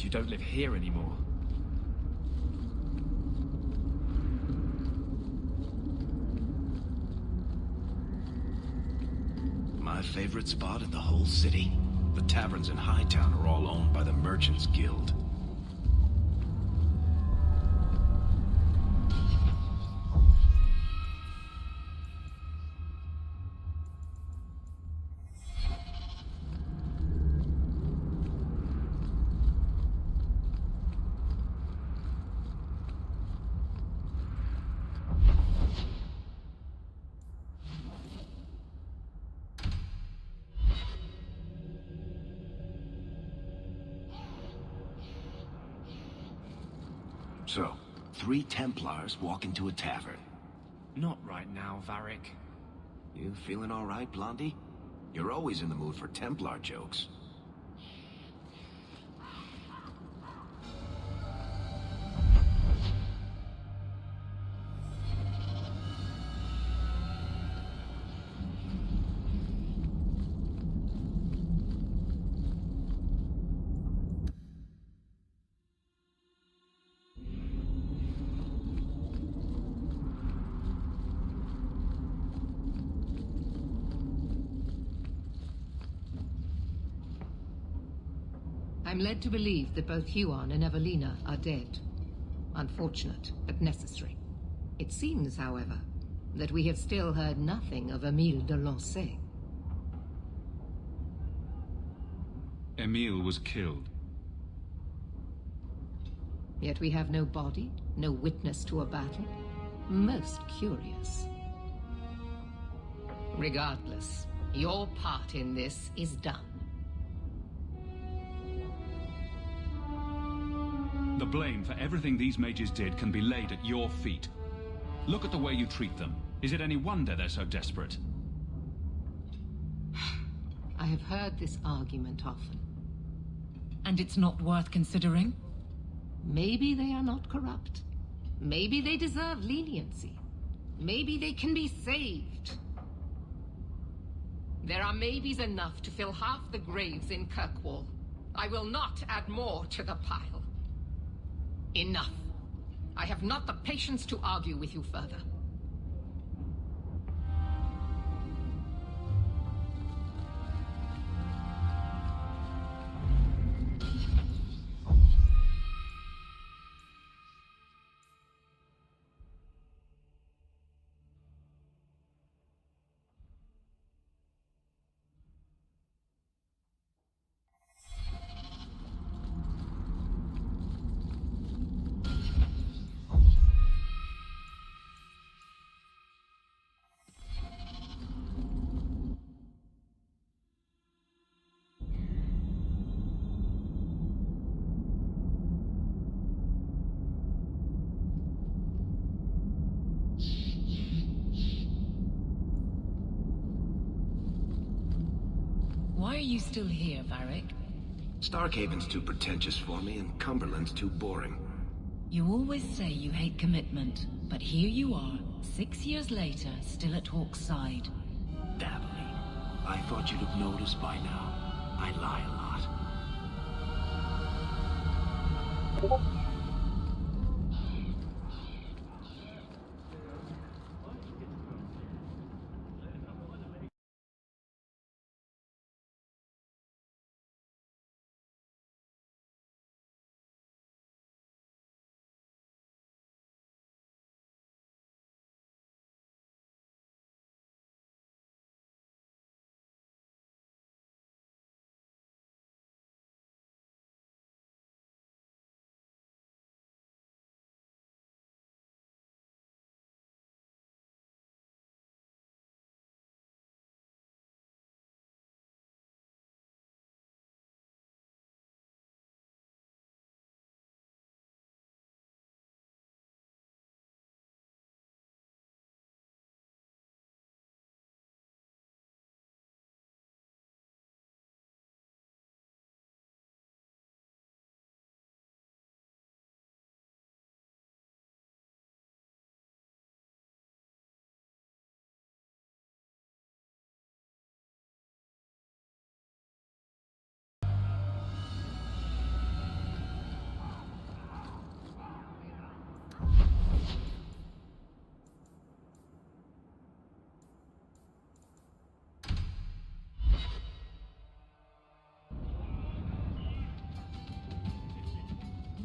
You don't live here anymore. My favorite spot in the whole city. The taverns in Hightown are all owned by the Merchants Guild. So, 3 Templars walk into a tavern. Not right now, Varric. You feeling all right, Blondie? You're always in the mood for Templar jokes. I'm led to believe that both Huon and Evelina are dead. Unfortunate, but necessary. It seems, however, that we have still heard nothing of Emile de Lancey. Emile was killed. Yet we have no body, no witness to a battle. Most curious. Regardless, your part in this is done. The blame for everything these mages did can be laid at your feet. Look at the way you treat them. Is it any wonder they're so desperate? I have heard this argument often. And it's not worth considering? Maybe they are not corrupt. Maybe they deserve leniency. Maybe they can be saved. There are maybes enough to fill half the graves in Kirkwall. I will not add more to the pile. Enough. I have not the patience to argue with you further. Why are you still here, Varric? Starkhaven's too pretentious for me, and Cumberland's too boring. You always say you hate commitment, but here you are, 6 years later, still at Hawk's side. Dabbling. I thought you'd have noticed by now. I lie a lot.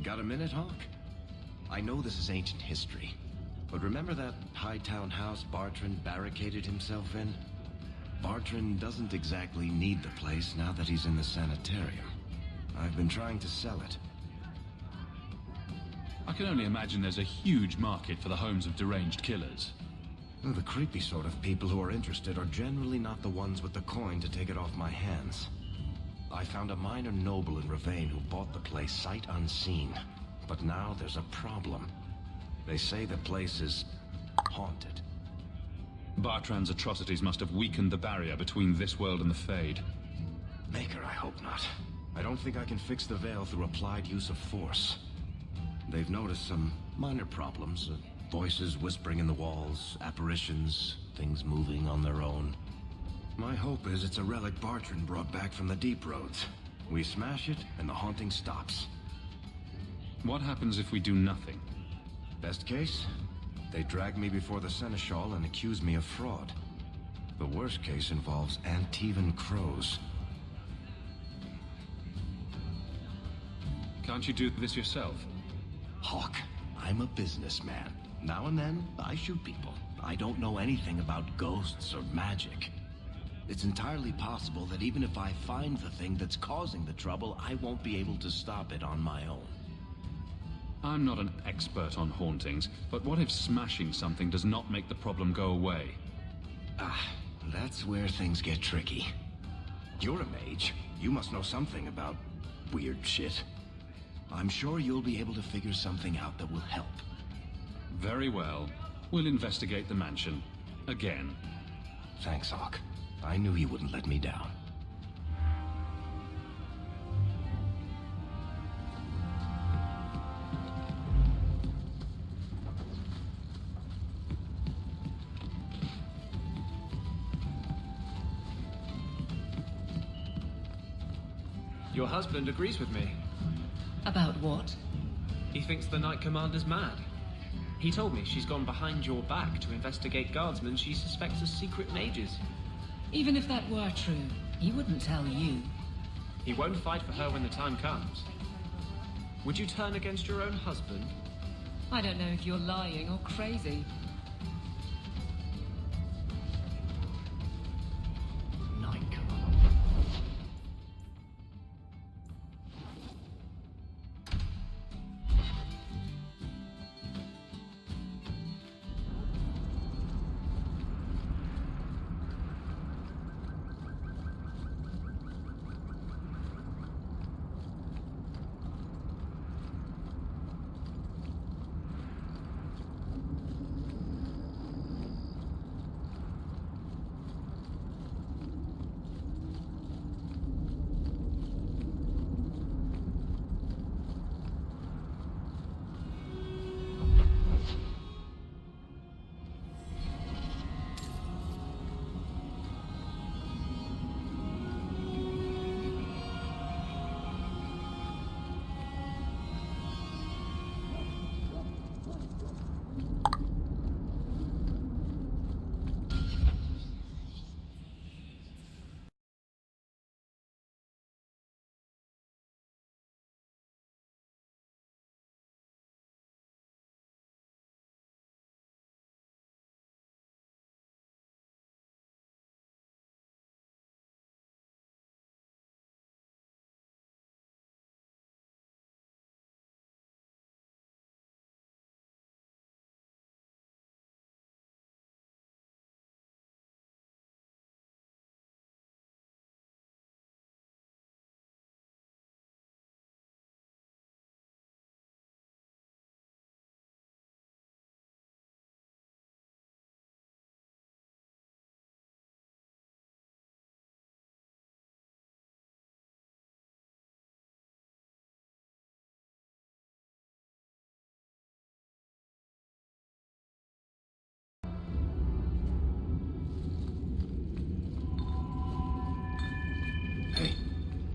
Got a minute, Hawk? I know this is ancient history, but remember that Hightown house Bartrand barricaded himself in? Bartrand doesn't exactly need the place now that he's in the sanitarium. I've been trying to sell it. I can only imagine there's a huge market for the homes of deranged killers. Well, the creepy sort of people who are interested are generally not the ones with the coin to take it off my hands. I found a minor noble in Ravane who bought the place sight unseen. But now there's a problem. They say the place is haunted. Bartrand's atrocities must have weakened the barrier between this world and the Fade. Maker, I hope not. I don't think I can fix the veil through applied use of force. They've noticed some minor problems. Voices whispering in the walls, apparitions, things moving on their own. My hope is it's a relic Bartrand brought back from the Deep Roads. We smash it, and the haunting stops. What happens if we do nothing? Best case, they drag me before the Seneschal and accuse me of fraud. The worst case involves Antivan crows. Can't you do this yourself? Hawk, I'm a businessman. Now and then, I shoot people. I don't know anything about ghosts or magic. It's entirely possible that even if I find the thing that's causing the trouble, I won't be able to stop it on my own. I'm not an expert on hauntings, but what if smashing something does not make the problem go away? That's where things get tricky. You're a mage. You must know something about weird shit. I'm sure you'll be able to figure something out that will help. Very well. We'll investigate the mansion. Again. Thanks, Hawk. I knew you wouldn't let me down. Your husband agrees with me. About what? He thinks the Knight Commander's mad. He told me she's gone behind your back to investigate guardsmen she suspects as secret mages. Even if that were true, he wouldn't tell you. He won't fight for her when the time comes. Would you turn against your own husband? I don't know if you're lying or crazy. Knight Commander.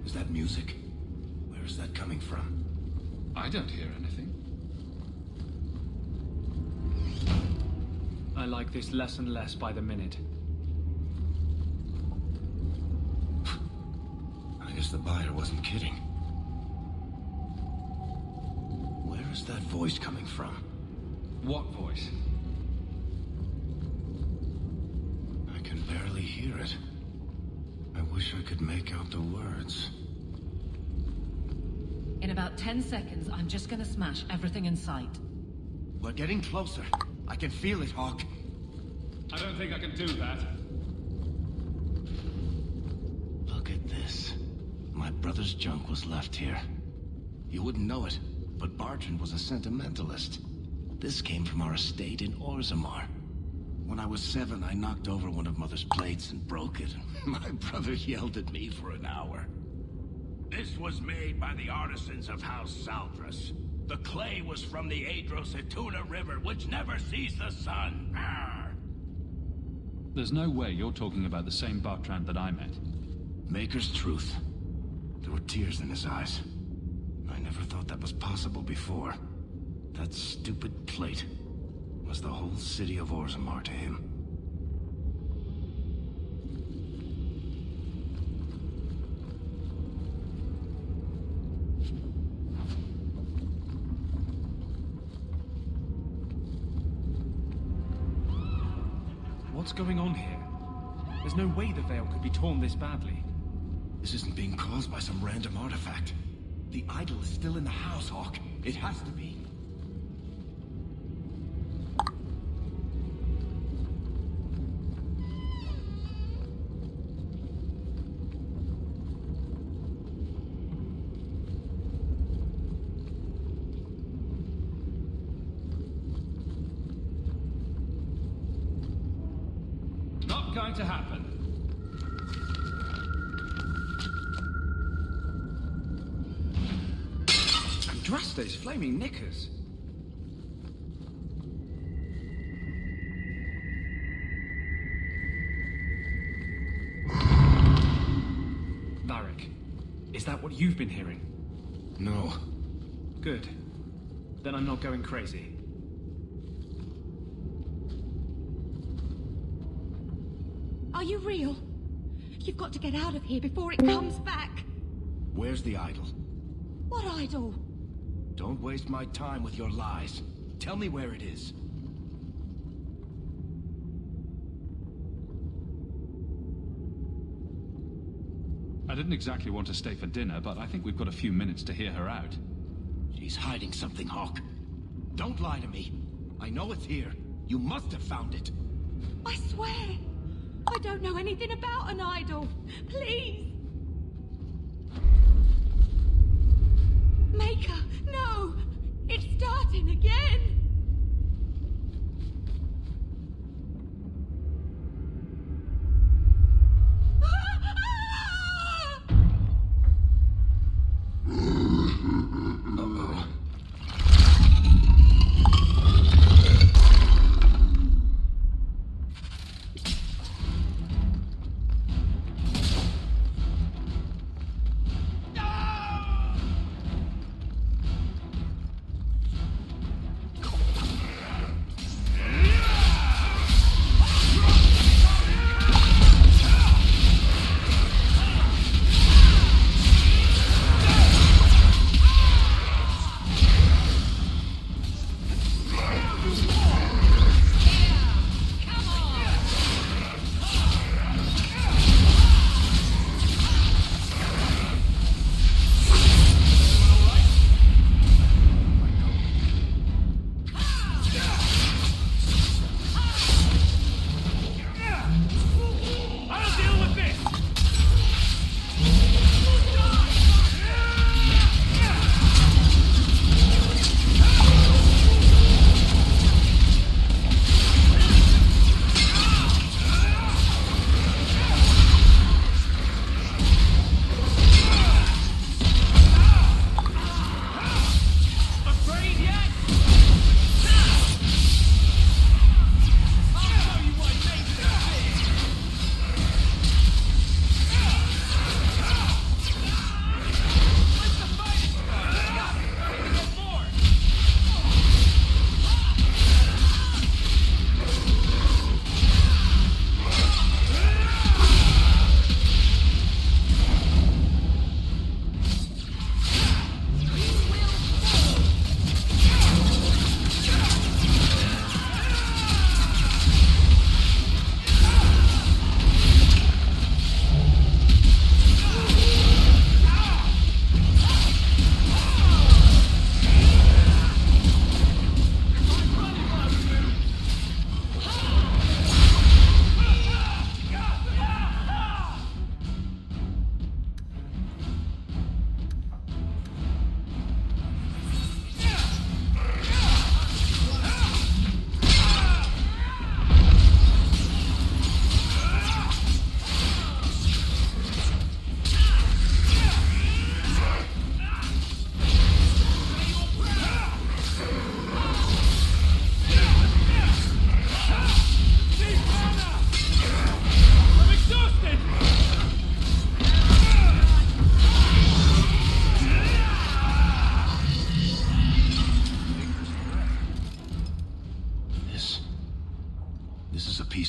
Is that music? Where is that coming from? I don't hear anything. I like this less and less by the minute. I guess the buyer wasn't kidding. Where is that voice coming from? What voice? I can barely hear it. I wish I could make out the words. In about 10 seconds, I'm just gonna smash everything in sight. We're getting closer. I can feel it, Hawk. I don't think I can do that. Look at this. My brother's junk was left here. You wouldn't know it, but Bartrand was a sentimentalist. This came from our estate in Orzammar. When I was 7, I knocked over one of Mother's plates and broke it. My brother yelled at me for an hour. This was made by the artisans of House Saldras. The clay was from the Adro-Setuna River, which never sees the sun. Arr! There's no way you're talking about the same Bartrand that I met. Maker's truth. There were tears in his eyes. I never thought that was possible before. That stupid plate was the whole city of Orzammar to him. What's going on here? There's no way the veil could be torn this badly. This isn't being caused by some random artifact. The idol is still in the house, Hawk. It has to be. Not going to happen. Andraste's flaming knickers. Varric, is that what you've been hearing? No. Good. Then I'm not going crazy. Are you real? You've got to get out of here before it comes back. Where's the idol? What idol? Don't waste my time with your lies. Tell me where it is. I didn't exactly want to stay for dinner, but I think we've got a few minutes to hear her out. She's hiding something, Hawk. Don't lie to me. I know it's here. You must have found it. I swear. I don't know anything about an idol. Please. Maker, no! It's starting again! Uh-oh.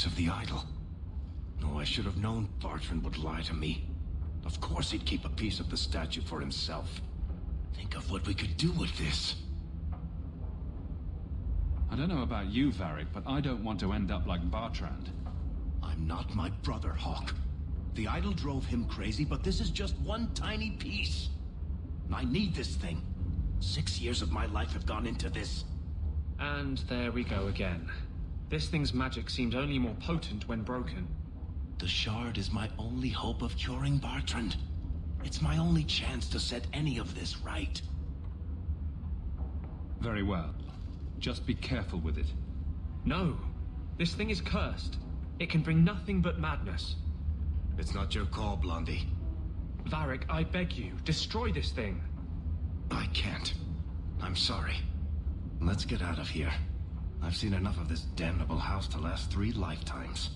piece of the idol. No, I should have known Bartrand would lie to me. Of course he'd keep a piece of the statue for himself. Think of what we could do with this. I don't know about you, Varric, but I don't want to end up like Bartrand. I'm not my brother, Hawk. The idol drove him crazy, but this is just one tiny piece. I need this thing. 6 years of my life have gone into this. And there we go again. This thing's magic seemed only more potent when broken. The shard is my only hope of curing Bartrand. It's my only chance to set any of this right. Very well. Just be careful with it. No. This thing is cursed. It can bring nothing but madness. It's not your call, Blondie. Varric, I beg you, destroy this thing. I can't. I'm sorry. Let's get out of here. I've seen enough of this damnable house to last 3 lifetimes.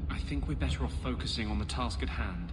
I think we're better off focusing on the task at hand.